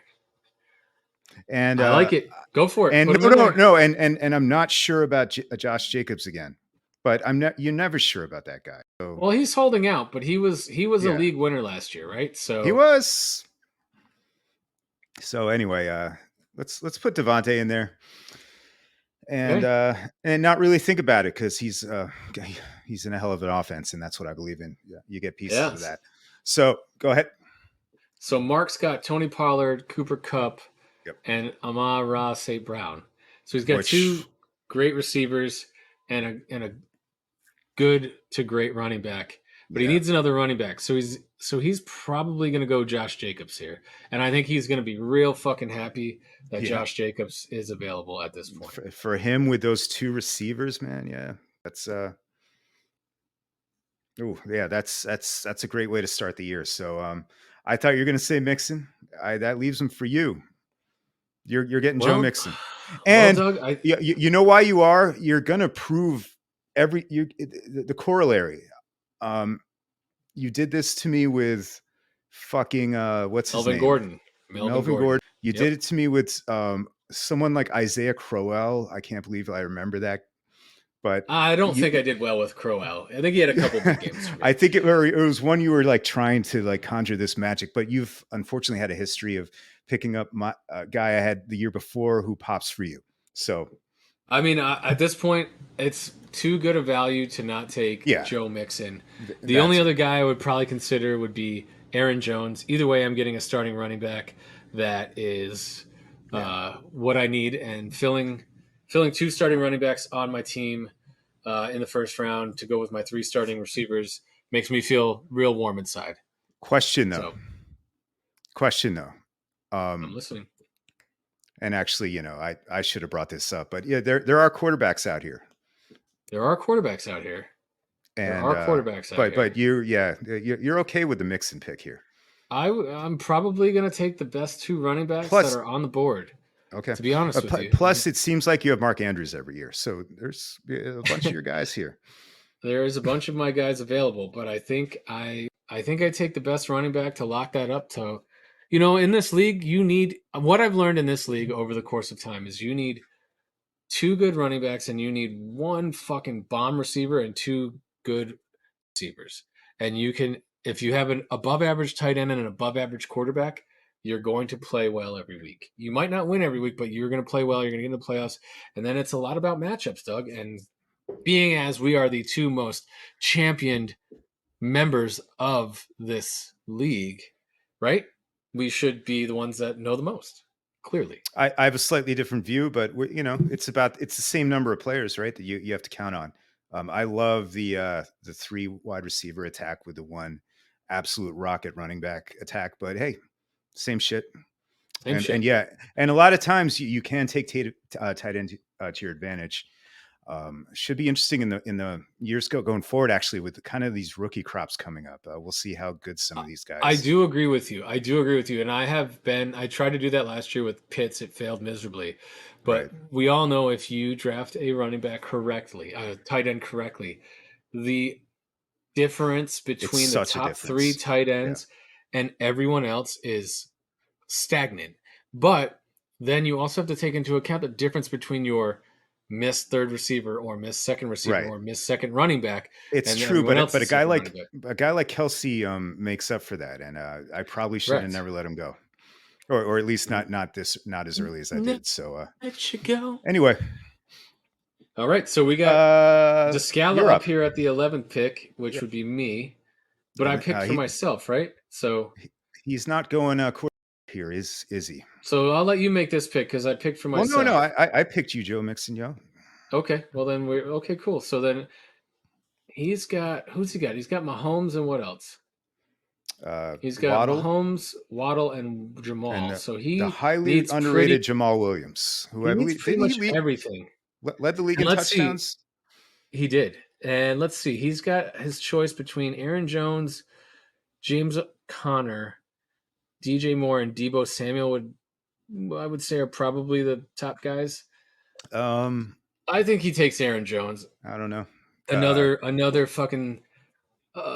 And I like it. Go for it. And Put no. And I'm not sure about Josh Jacobs again. But you're never sure about that guy. So, well, he's holding out, but he was a league winner last year, right? So he was. So anyway, let's put Devontae in there, and not really think about it because he's in a hell of an offense, and that's what I believe in. Yeah, you get pieces of that. So go ahead. So Mark's got Tony Pollard, Cooper Kupp, and Amon-Ra St. Brown. So he's got two great receivers and a good to great running back, but he needs another running back. So he's probably going to go Josh Jacobs here, and I think he's going to be real fucking happy that Josh Jacobs is available at this point. For him with those two receivers, man, that's that's a great way to start the year. So I thought you were going to say Mixon. That leaves him for you. You're getting Joe Mixon, and Doug, you know why you are. You're going to prove the corollary. You did this to me with fucking what's his name? Melvin Gordon. You did it to me with someone like Isaiah Crowell. I can't believe I remember that. But I don't think I did well with Crowell. I think he had a couple big games for me. I think it was one you were like trying to like conjure this magic, but you've unfortunately had a history of picking up my guy I had the year before who pops for you. So, I mean, at this point, it's too good a value to not take Joe Mixon. The only other guy I would probably consider would be Aaron Jones. Either way, I'm getting a starting running back that is what I need, and filling two starting running backs on my team in the first round to go with my 3 starting receivers makes me feel real warm inside. Question though. I'm listening. And actually, I should have brought this up, but there are quarterbacks out here. There are quarterbacks out here. But you're okay with the Mixon pick here. I'm probably going to take the best 2 running backs that are on the board. Okay. To be honest with you. Plus, it seems like you have Mark Andrews every year, so there's a bunch of your guys here. There is a bunch of my guys available, but I think I take the best running back to lock that up. To, in this league, you need what I've learned in this league over the course of time is you need 2 good running backs and you need 1 fucking bomb receiver and 2 good receivers. And you can, if you have an above average tight end and an above average quarterback, you're going to play well every week. You might not win every week, but you're going to play well. You're going to get into the playoffs. And then it's a lot about matchups, Doug. And being as we are the 2 most championed members of this league, right? We should be the ones that know the most. Clearly, I have a slightly different view, but it's the same number of players, right? That you have to count on. I love the 3 wide receiver attack with the 1 absolute rocket running back attack, but hey, same shit. And a lot of times you can take tight end to your advantage. Should be interesting in the years going forward, actually, with kind of these rookie crops coming up. We'll see how good some of these guys. I do agree with you. And I tried to do that last year with Pitts. It failed miserably. But we all know if you draft a running back correctly, a tight end correctly, the difference between the top 3 tight ends and everyone else is stagnant. But then you also have to take into account the difference between your missed 3rd receiver or missed 2nd receiver or missed 2nd running back. It's true, but a guy like Kelsey makes up for that, and I probably should have never let him go, or at least not as early as I did. So let you go anyway. All right, so we got Descala up here at the 11th pick, which would be me, but I picked for myself, right? So he's not going here, is he? So I'll let you make this pick because I picked for myself. Well, no, I picked you, Joe Mixon, yo. Okay, well then we're okay, cool. So then who's he got? He's got Mahomes and what else? He's got Mahomes, Waddle, and Jamal. And so the highly underrated Jamal Williams, who I believe pretty much everything. Led the league in touchdowns. He did. And let's see, he's got his choice between Aaron Jones, James Conner, DJ Moore, and Debo Samuel I would say are probably the top guys. I think he takes Aaron Jones. I don't know. Another fucking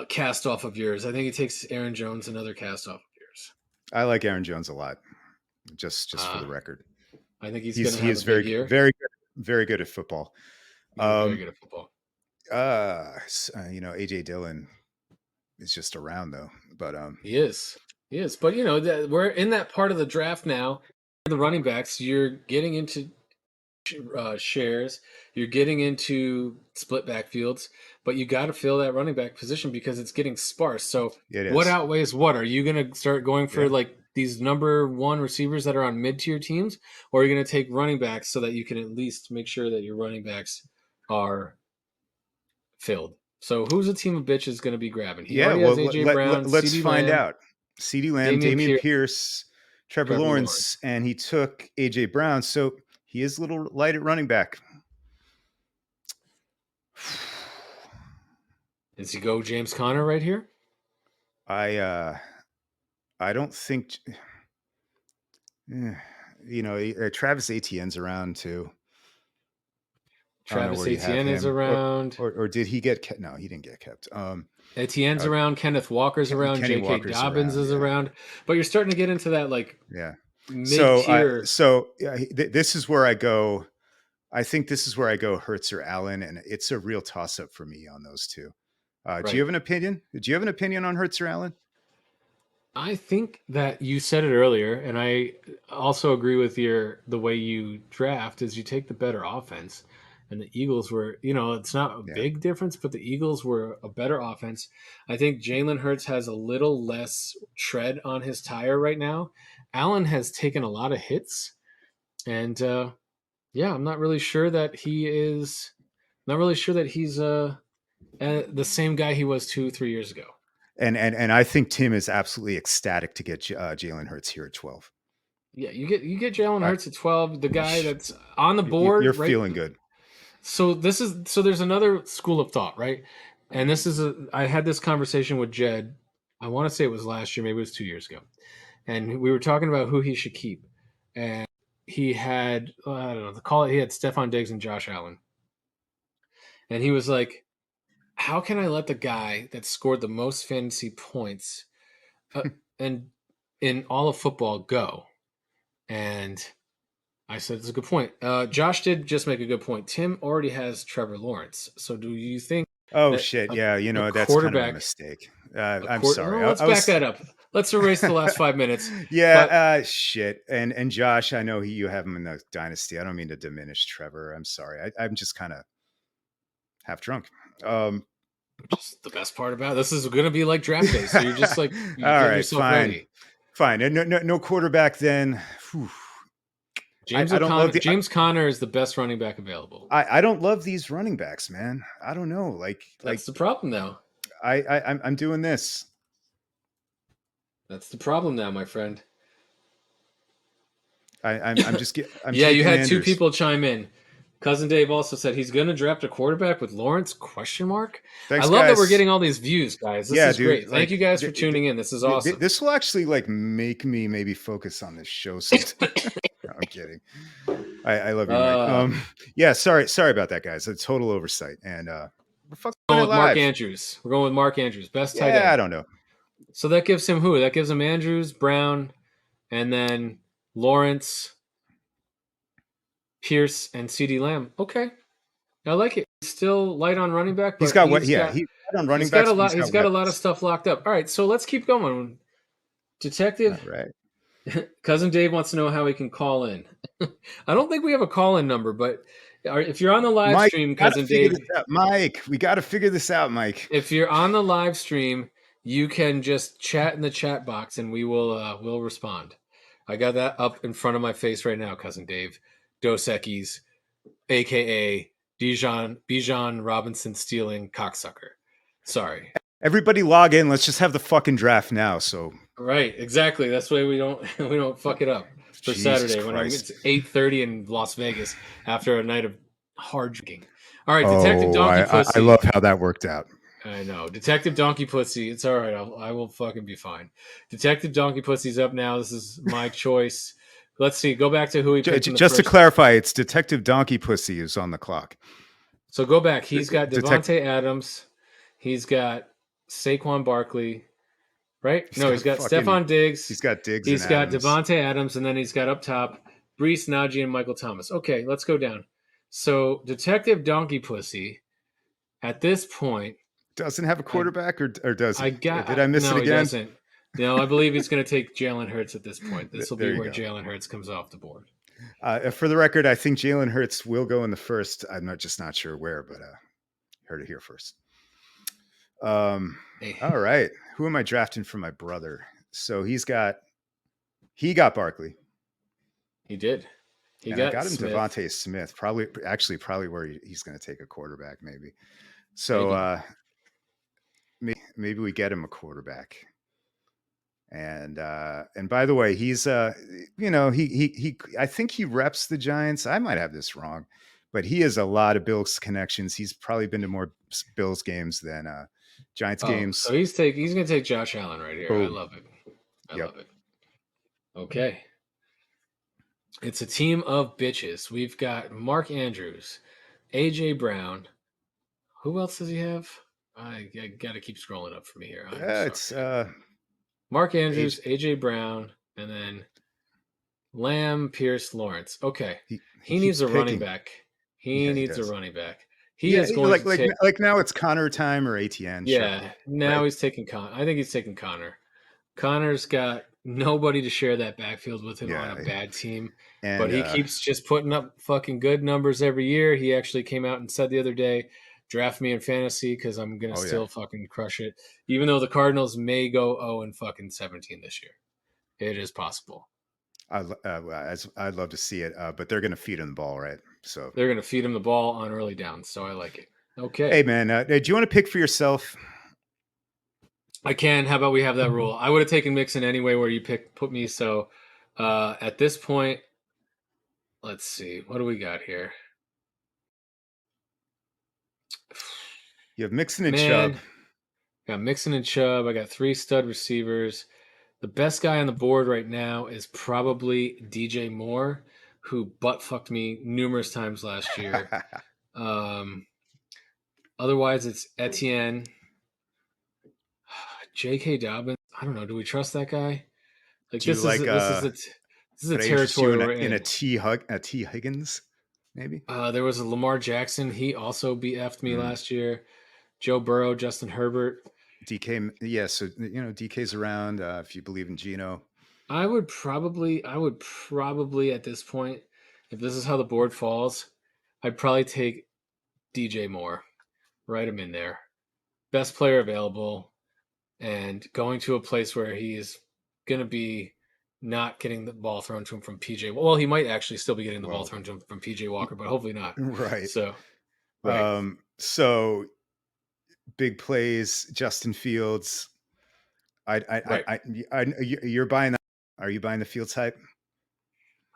cast off of yours. I think he takes Aaron Jones, another cast off of yours. I like Aaron Jones a lot. Just for the record, I think he's going to have a very big year. very good at football. Very good at football. AJ Dillon is just around though, but he is. But we're in that part of the draft now. The running backs, you're getting into shares, you're getting into split backfields, but you got to fill that running back position because it's getting sparse. So what outweighs what? Are you going to start going for like these number one receivers that are on mid-tier teams, or are you going to take running backs so that you can at least make sure that your running backs are filled? So who's a team of bitches going to be grabbing? He already has AJ Brown. Let's find out. CeeDee Lamb, Dameon Pierce, Trevor Lawrence, and he took AJ Brown. So he is a little light at running back. Does he go James Conner right here? I don't think. Travis Etienne's around too. Travis Etienne is around. Or did he get kept? No, he didn't get kept. Etienne's around. Kenneth Walker's around. J.K. Dobbins is around. But you're starting to get into that mid-tier. This is where I go. I think this is where I go Hurts or Allen, and it's a real toss-up for me on those two. Do you have an opinion? Do you have an opinion on Hurts or Allen? I think that you said it earlier, and I also agree with the way you draft is you take the better offense. And the Eagles were, it's not a big difference, but the Eagles were a better offense. I think Jalen Hurts has a little less tread on his tire right now. Allen has taken a lot of hits, and I'm not really sure that he's the same guy he was 2-3 years ago. And I think Tim is absolutely ecstatic to get Jalen Hurts here at 12. Yeah, you get Jalen Hurts at 12, the guy that's on the board. You're feeling good. So there's another school of thought, right? And I had this conversation with Jed. I want to say it was last year, maybe it was 2 years ago. And we were talking about who he should keep. And he had, I don't know, he had Stephon Diggs and Josh Allen. And he was like, how can I let the guy that scored the most fantasy points and in all of football go? And I said, it's a good point. Josh did just make a good point. Tim already has Trevor Lawrence. So do you think? Oh, shit. That's kind of a mistake. I'm sorry. No, let's back that up. Let's erase the last 5 minutes. Shit. And Josh, I know you have him in the dynasty. I don't mean to diminish Trevor. I'm sorry. I'm just kind of half drunk. Which is the best part about it. This is going to be like draft day. So you're just like, you all right, fine. No quarterback then. Whew. James Conner is the best running back available. I don't love these running backs, man. I don't know. That's the problem now. I'm doing this. That's the problem now, my friend. I'm just getting. You had two people chime in. Cousin Dave also said he's going to draft a quarterback with Lawrence? ? Thanks, I love that we're getting all these views, guys. This is great. Thank you guys for tuning in. This is awesome. This will actually make me maybe focus on this show. No, I'm kidding. I love you, Mike. Sorry about that, guys. A total oversight. And we're fucking going with Mark Andrews. We're going with Mark Andrews. Best tight end. I don't know. So that gives him who? That gives him Andrews, Brown, and then Lawrence, Pierce, and CeeDee Lamb. Okay. I like it. He's still light on running back. But he's got what? Yeah, he's on running back. He's got a lot of stuff locked up. All right, so let's keep going. Detective. All right. Cousin Dave wants to know how he can call in. I don't think we have a call-in number, but if you're on the live stream, Cousin Dave, Mike, we got to figure this out, Mike. If you're on the live stream, you can just chat in the chat box, and we'll respond. I got that up in front of my face right now, Cousin Dave. Dos Equis, a.k.a. Bijan Robinson stealing cocksucker. Sorry. Everybody log in. Let's just have the fucking draft now. So right, exactly. That's why we don't fuck it up for Jesus Saturday Christ. When it's 8:30 in Las Vegas after a night of hard drinking. All right, Detective Donkey Pussy. I love how that worked out. I know. Detective Donkey Pussy. It's all right. I will fucking be fine. Detective Donkey Pussy's up now. This is my choice. Let's see. Go back to who he picked in the Just first. to clarify, it's Detective Donkey Pussy is on the clock. So go back. He's got Devontae Adams. He's got Saquon Barkley. Right? He's got Stephon Diggs. He's got Diggs. He's and got Adams. Devontae Adams, and then he's got up top Brees, Najee, and Michael Thomas. Okay, let's go down. So Detective Donkey Pussy, at this point, doesn't have a quarterback, or does he? Did I miss it again? No, he doesn't. No, I believe he's going to take Jalen Hurts at this point. This will be where Jalen Hurts comes off the board. For the record, I think Jalen Hurts will go in the first. I'm not sure where, but heard it here first. All right. Who am I drafting for my brother? So he got Barkley. He did. I got him Devontae Smith. Probably where he's going to take a quarterback, maybe. So maybe we get him a quarterback. And by the way, he's I think he reps the Giants. I might have this wrong, but he has a lot of Bills connections. He's probably been to more Bills games than Giants games. So he's going to take Josh Allen right here. Boom. I love it. I love it. Okay. It's a team of bitches. We've got Mark Andrews, AJ Brown. Who else does he have? I got to keep scrolling up for me here. It's Mark Andrews, AJ Brown, and then Lamb, Pierce, Lawrence. Okay. He needs a running back. He needs a running back. He is going to take, like now it's Connor time or ATN. Yeah. Sure. Now he's taking Connor. I think he's taking Connor. Connor's got nobody to share that backfield with him on a bad team. But he keeps just putting up fucking good numbers every year. He actually came out and said the other day, draft me in fantasy because I'm going to still fucking crush it. Even though the Cardinals may go 0-17 this year. It is possible. I'd love to see it, but they're going to feed him the ball, right? So they're going to feed him the ball on early downs. So I like it. Okay. Hey, man, do you want to pick for yourself? I can. How about we have that rule? I would have taken Mixon anyway where you put me. So at this point, let's see. What do we got here? You have Mixon and Chubb. Got Mixon and Chubb. I got 3 stud receivers. The best guy on the board right now is probably DJ Moore, who butt fucked me numerous times last year. Otherwise, it's Etienne. J.K. Dobbins. I don't know. Do we trust that guy? Like this is a territory we're in. A T Higgins, maybe. There was a Lamar Jackson. He also BF'd me last year. Joe Burrow, Justin Herbert. DK, yeah. So DK's around. If you believe in Geno, I would probably at this point, if this is how the board falls, I'd probably take DJ Moore, write him in there, best player available, and going to a place where he's gonna be not getting the ball thrown to him from PJ. Well, he might actually still be getting the ball thrown to him from PJ Walker, but hopefully not. Right. So, so big plays, Justin Fields. You're buying that. Are you buying the Fields hype?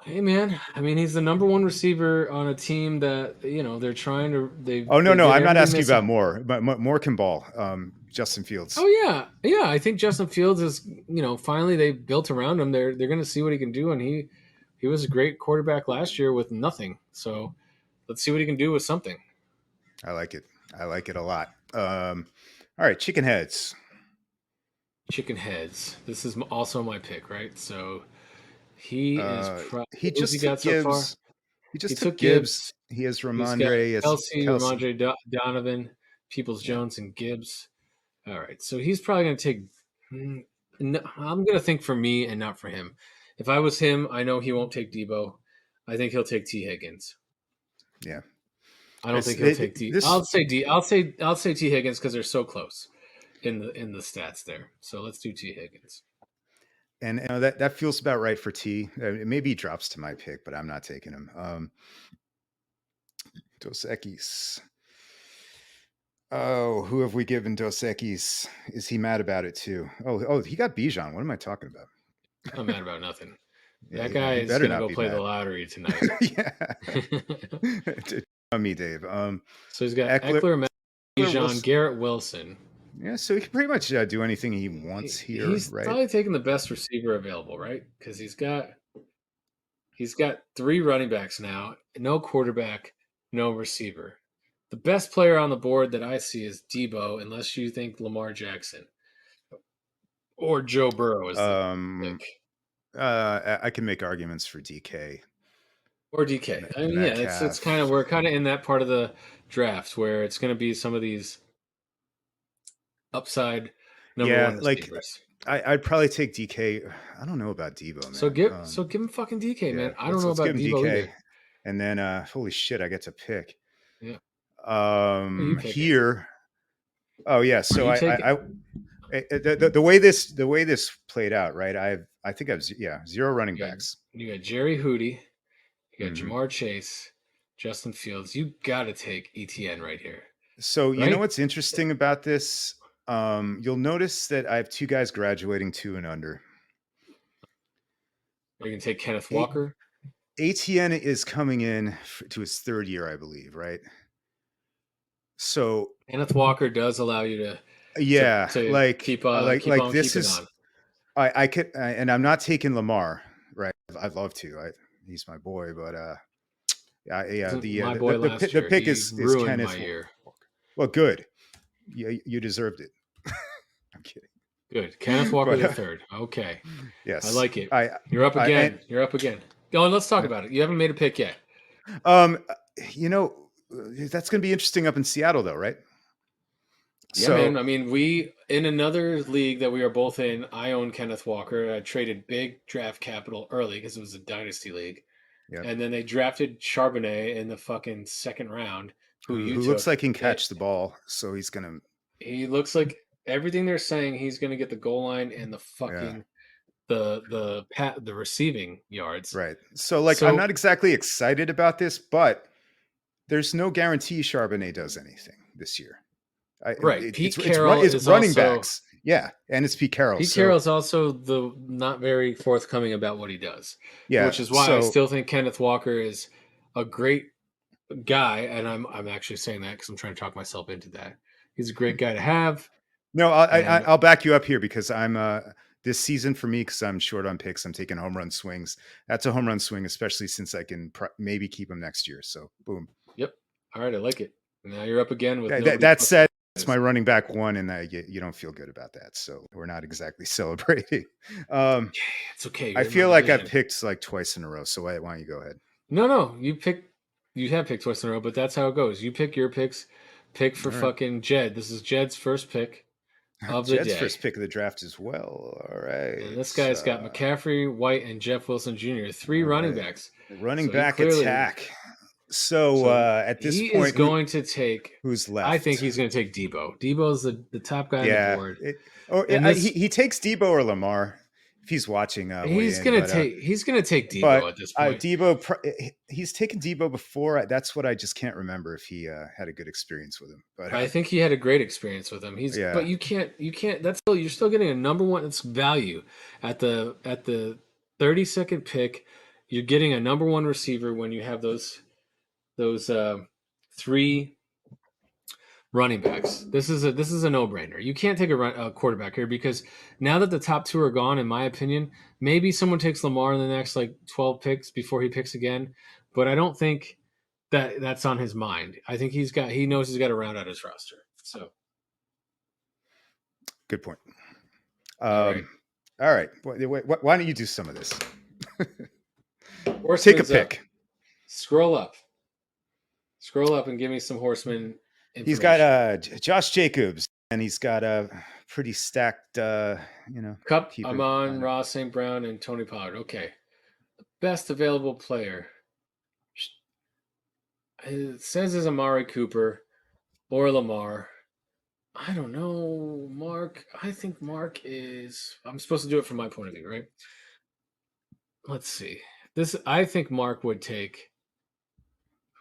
Hey man, I mean he's the number 1 receiver on a team that they're trying to. No, I'm not asking you about Moore, but Moore can ball. Justin Fields. Oh yeah. I think Justin Fields is finally they built around him. They're going to see what he can do, and he was a great quarterback last year with nothing. So let's see what he can do with something. I like it. I like it a lot. All right, chicken heads. Chicken heads. This is also my pick, right? So he he just took Gibbs. He has Ramondre. He has Kelsey. Ramondre Donovan, Peoples-Jones, and Gibbs. All right, so he's probably going to take. I'm going to think for me and not for him. If I was him, I know he won't take Debo. I think he'll take T. Higgins. Yeah, I don't think he'll take D. I'll say T. Higgins because they're so close in the stats there. So let's do T. Higgins. And that feels about right for T. Maybe he drops to my pick, but I'm not taking him. Dos Equis. Oh, who have we given Dos Equis? Is he mad about it too? Oh, he got Bijan. What am I talking about? I'm mad about nothing. That guy is going to go play the lottery tonight. Yeah. on me, Dave. So he's got Eckler, Bijan, Garrett Wilson. Yeah, so he can pretty much do anything he wants here, he's right? probably taking the best receiver available, right? Because he's got 3 running backs now, no quarterback, no receiver. The best player on the board that I see is Debo, unless you think Lamar Jackson or Joe Burrow is the pick. I can make arguments for DK. Or DK. I mean, yeah, it's kind of, we're kind of in that part of the draft where it's going to be some of these upside number one receivers. I'd probably take DK. I don't know about Debo, man. So give him fucking DK, man. I don't know about give him Debo DK, either. and then holy shit, I get to pick. Yeah. Here. Oh yeah. So the way this played out, right? I think I've 0 running backs. You got Jerry Hootie, you got Jamar Chase, Justin Fields. You got to take ETN right here. So you know what's interesting about this? You'll notice that I have 2 guys graduating 2 and under. Are you gonna take Kenneth Walker? ATN is coming in to his 3rd year, I believe, right? So Kenneth Walker does allow you to keep on this keeping is on. I could, and I'm not taking Lamar, right? I'd love to. He's my boy, but the pick is Kenneth. My year. Well, good. You deserved it. I'm kidding. Good. Kenneth Walker the third. Okay. Yes. I like it. You're up again. You're up again. Go on, let's talk about it. You haven't made a pick yet. You know, that's going to be interesting up in Seattle, though, right? Yeah, man. I mean, in another league that we are both in, I own Kenneth Walker. I traded big draft capital early because it was a dynasty league. Yep. And then they drafted Charbonnet in the fucking 2nd round, who looks like he can catch the ball. So he's going to. He looks like everything they're saying. He's going to get the goal line and the fucking the receiving yards. Right. So I'm not exactly excited about this, but there's no guarantee Charbonnet does anything this year. Pete Carroll is running also, backs. Yeah, and it's Pete Carroll. Pete Carroll's also not very forthcoming about what he does. Yeah, which is why I still think Kenneth Walker is a great guy, and I'm actually saying that because I'm trying to talk myself into that. He's a great guy to have. No, I'll back you up here because I'm this season for me, because I'm short on picks. I'm taking home run swings. That's a home run swing, especially since I can maybe keep him next year. So boom. Yep. All right, I like it. Now you're up again with that said. It's my running back 1, and you don't feel good about that. So we're not exactly celebrating. It's okay. I feel like I've picked like twice in a row. So why don't you go ahead? No. You have picked twice in a row, but that's how it goes. You pick your picks. Pick for fucking Jed. This is Jed's first pick of the day. Jed's first pick of the draft as well. All right. And this guy's got McCaffrey, White, and Jeff Wilson Jr. 3 running backs. Running back attack. So at this point, he is going to take. Who's left? I think he's going to take Debo. Debo's the top guy on the board. He takes Debo or Lamar if he's watching. He's going to take Debo at this point. Debo, he's taken Debo before. That's what I just can't remember if he had a good experience with him. But I think he had a great experience with him. But you can't. You're still getting a number 1. It's value at the 32nd pick. You're getting a number 1 receiver when you have those 3 running backs. This is a no-brainer. You can't take a quarterback here because now that the top 2 are gone, in my opinion, maybe someone takes Lamar in the next 12 picks before he picks again. But I don't think that's on his mind. I think he knows he's got to round out his roster. So good point. All right. Why don't you do some of this? Take a pick. Scroll up and give me some Horseman information. He's got Josh Jacobs, and he's got a pretty stacked, Cup, Amon, Ross St. Brown, and Tony Pollard. Okay. The best available player. It says is Amari Cooper or Lamar. I don't know, Mark. I think Mark is... I'm supposed to do it from my point of view, right? Let's see. I think Mark would take...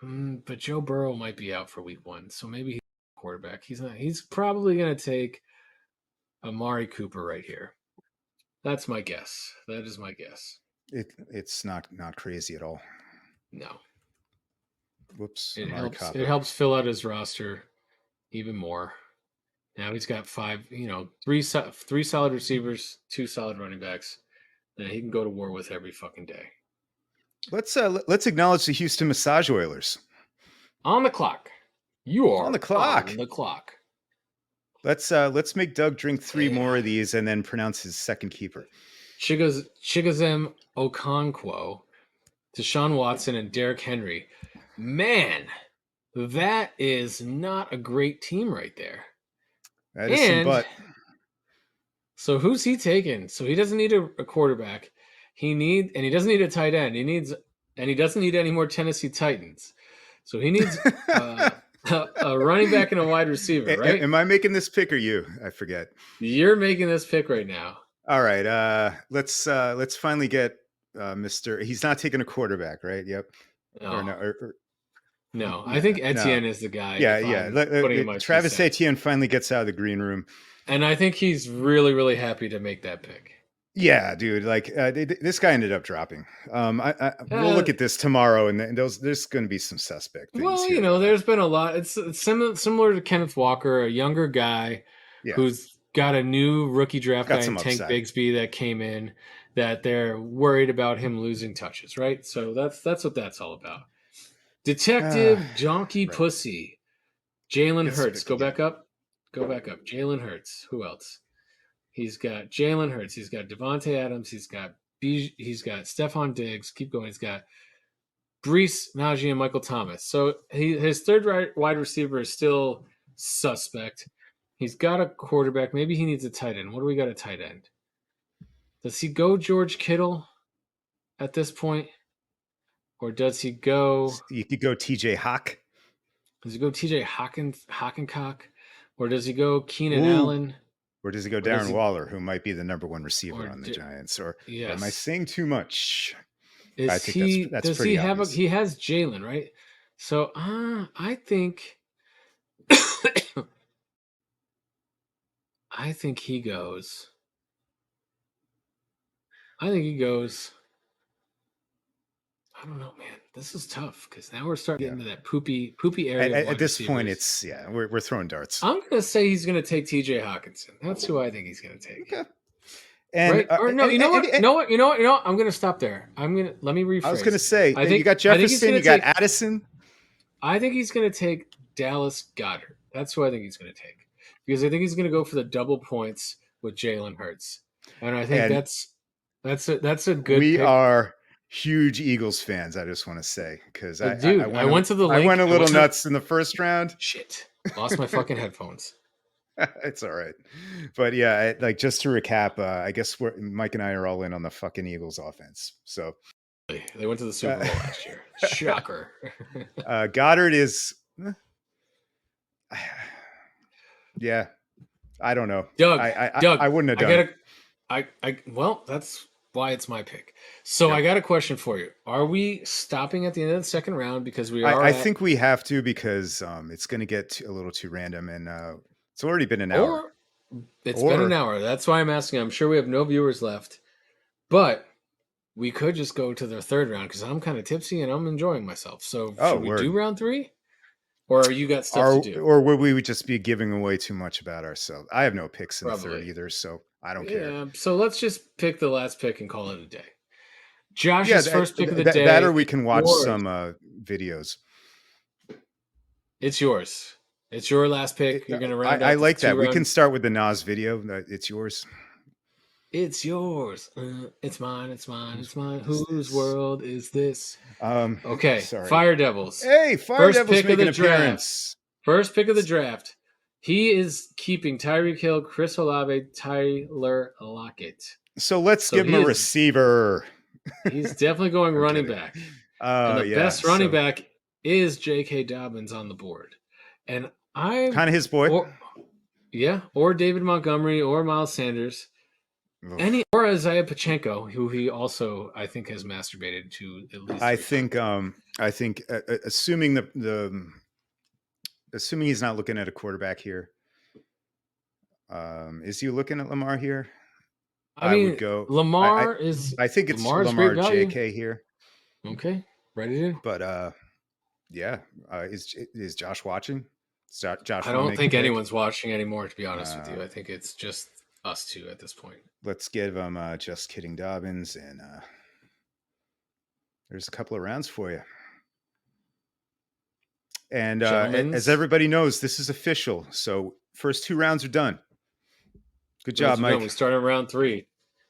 but Joe Burrow might be out for week 1, so maybe he's a quarterback. He's not. He's probably going to take Amari Cooper right here. That's my guess. That is my guess. It's not crazy at all. No. Whoops. It helps fill out his roster even more. Now he's got three solid receivers, 2 solid running backs that he can go to war with every fucking day. Let's acknowledge the Houston Massage Oilers. On the clock. You are on the clock. On the clock. Let's make Doug drink 3 more of these and then pronounce his second keeper. Chigoziem Okonkwo, Deshaun Watson, and Derrick Henry. Man, that is not a great team right there. That is some butt. So who's he taking? So he doesn't need a quarterback. And he doesn't need a tight end. He doesn't need any more Tennessee Titans. So he needs a running back and a wide receiver, right? Am I making this pick or you? I forget. You're making this pick right now. All right. Let's finally get Mr. He's not taking a quarterback, right? Yep. No. No, I think Etienne is the guy. Yeah. Travis Etienne finally gets out of the green room. And I think he's really, really happy to make that pick. Yeah, dude. Like this guy ended up dropping. We'll look at this tomorrow, and there's going to be some suspect things. Well, there's been a lot. It's similar to Kenneth Walker, a younger guy who's got a new rookie draft guy, Tank Bigsby, that came in. That they're worried about him losing touches, right? So that's what that's all about. Detective Donkey Pussy, Jalen Hurts. Go back up. Jalen Hurts. Who else? He's got Jalen Hurts. He's got Devontae Adams. He's got Stephon Diggs. Keep going. He's got Brees, Najee, and Michael Thomas. So his third wide receiver is still suspect. He's got a quarterback. Maybe he needs a tight end. What do we got at tight end? Does he go George Kittle at this point? Or does he go... You could go TJ Hawk. Does he go TJ Hockencock? Or does he go Keenan Allen? Or does he go Darren Waller, who might be the number 1 receiver on the Giants? Or am I saying too much? I think that's pretty obvious. He has Jalen, right? So I think he goes. I don't know, man. This is tough because now we're starting getting into that poopy area. At this point, it's we're throwing darts. I'm gonna say he's gonna take TJ Hawkinson. That's who I think he's gonna take. Okay. And you know what? I'm gonna stop there. Let me rephrase. I was gonna say, you got Jefferson, you got Addison. I think he's gonna take Dallas Goedert. That's who I think he's gonna take because I think he's gonna go for the double points with Jalen Hurts, and I think that's a good. We are huge Eagles fans. I just want to say because I went to the link. I went a little nuts in the first round. Shit, lost my fucking headphones. It's all right. But yeah, just to recap, I guess Mike and I are all in on the fucking Eagles offense. So they went to the Super Bowl last year. Shocker. Goddard is yeah. I don't know. Doug, I wouldn't have done it. Well, that's why it's my pick. So I got a question for you. Are we stopping at the end of the second round because we are? I think we have to because it's going to get a little too random and it's already been an hour. It's been an hour. That's why I'm asking. I'm sure we have no viewers left, but we could just go to the third round because I'm kind of tipsy and I'm enjoying myself. So should we do round 3? Or you got stuff to do? Or would we just be giving away too much about ourselves? I have no picks in the third either, so I don't care. Yeah, so let's just pick the last pick and call it a day. Josh's first pick of the day. That or we can watch some videos. It's yours. It's your last pick. You're going to round out. I like that. We can start with the Nas video. It's yours. It's yours. It's mine. It's mine. It's mine. Whose world is this? Okay. Sorry. Fire Devils. Hey, Fire Devils making an appearance. First pick of the draft. He is keeping Tyreek Hill, Chris Olave, Tyler Lockett. So let's give him a receiver. He's definitely going running back. And the best running back is J.K. Dobbins on the board. And I'm kind of his boy. Or David Montgomery or Miles Sanders. Or Isaiah Pachenko, who he also I think has masturbated to at least. I think assuming assuming he's not looking at a quarterback here. Is he looking at Lamar here? I would go Lamar I think it's Lamar JK here. Okay. Ready to? But Yeah. Is Josh watching? Josh I want to don't make a think pick? anyone's watching anymore, to be honest with you. I think it's just us two at this point. Let's give him Just Kidding Dobbins, and there's a couple of rounds for you. And as everybody knows, this is official. So first 2 rounds are done. Good job, Mike. We started round 3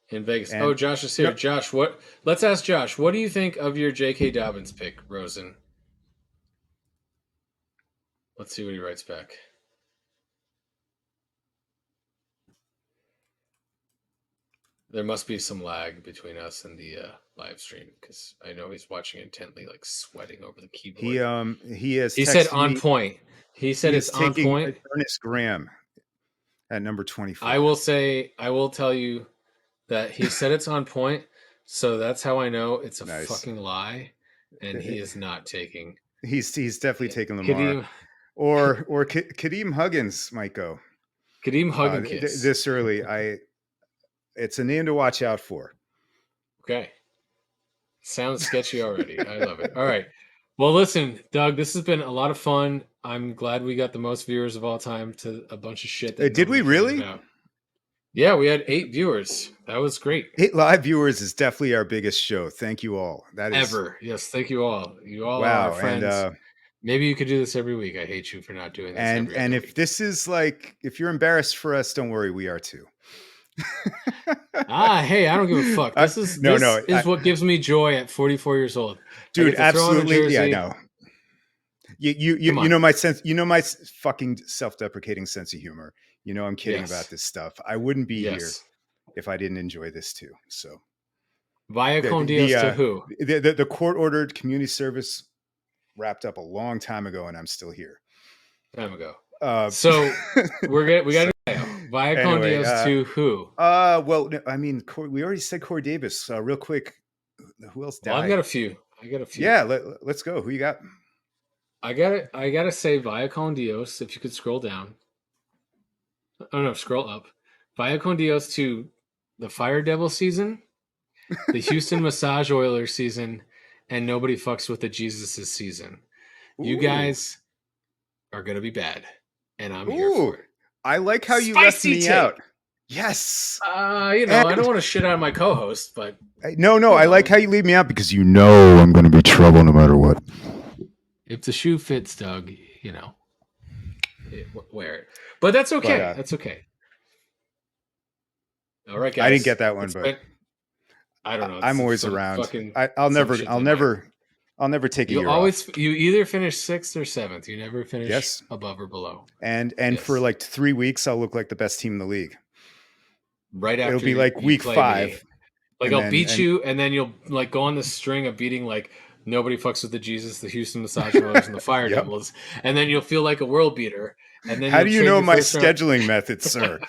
in Vegas. And Josh is here. Josh, let's ask Josh, what do you think of your J.K. Dobbins pick, Rosen? Let's see what he writes back. There must be some lag between us and the live stream, because I know he's watching intently, like sweating over the keyboard. He said on point. He said it's on point. Ernest Graham at number 24. I will tell you that he said it's on point, so that's how I know it's a fucking lie, and he is not taking. He's definitely taking Lamar. Or Kadeem Huggins might go. Kadeem Huggins this early. It's a name to watch out for. Okay. Sounds sketchy already. I love it. All right. Well, listen, Doug, this has been a lot of fun. I'm glad we got the most viewers of all time to a bunch of shit. Did we really? Yeah, we had 8 viewers. That was great. 8 live viewers is definitely our biggest show. Thank you all. That is ever. Yes, thank you all. You all are our friends. And, maybe you could do this every week. I hate you for not doing this. And if week. This is like, if you're embarrassed for us, don't worry, we are too. Hey, I don't give a fuck. This is what gives me joy at 44 years old. Dude, absolutely. Yeah, no. You know my sense. You know my fucking self-deprecating sense of humor. You know I'm kidding about this stuff. I wouldn't be here if I didn't enjoy this too. So, via con Dios to who? The court-ordered community service wrapped up a long time ago, and I'm still here. Time ago. So we got via con Dios to who? Well, I mean, we already said Corey Davis. Real quick, who else died? Well, I got a few. Yeah, let's go. Who you got? I gotta say via con Dios. If you could scroll down. Oh no, scroll up. Via con Dios to the Fire Devil season, the Houston Massage Oilers season, and Nobody Fucks with the Jesuses season. Ooh. You guys are gonna be bad, and I'm here for it. I like how you left me out. Yes. I don't want to shit on my co-host, but no, I like how you leave me out because I'm going to be trouble no matter what. If the shoe fits, Doug, wear it. But that's okay. That's okay. All right, guys. I didn't get that one, but I don't know. I'm always around. I'll never take a year off. You either finish 6th or 7th. You never finish above or below. And for like 3 weeks, I'll look like the best team in the league. Right after it'll be like week 5. Like I'll beat you, and then you'll like go on the string of beating like Nobody Fucks with the Jesus, the Houston Massage Oilers, and the Fire Devils, and then you'll feel like a world beater. And then how do you know my scheduling methods, sir?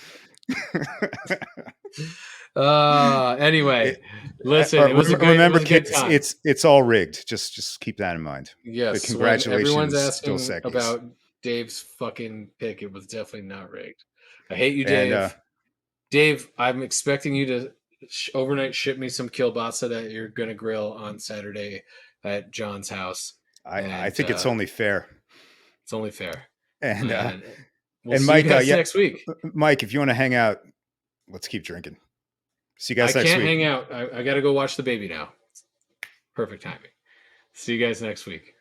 Anyway, listen. Remember, kids, it's all rigged. Just keep that in mind. Yes. But congratulations. Everyone's asking about Dave's fucking pick. It was definitely not rigged. I hate you, Dave. And, Dave, I'm expecting you to overnight ship me some kielbasa that you're gonna grill on Saturday at John's house. I think it's only fair. It's only fair. And we'll see Mike, you guys next week. Mike, if you want to hang out, let's keep drinking. See you guys next week. I can't hang out. I got to go watch the baby now. Perfect timing. See you guys next week.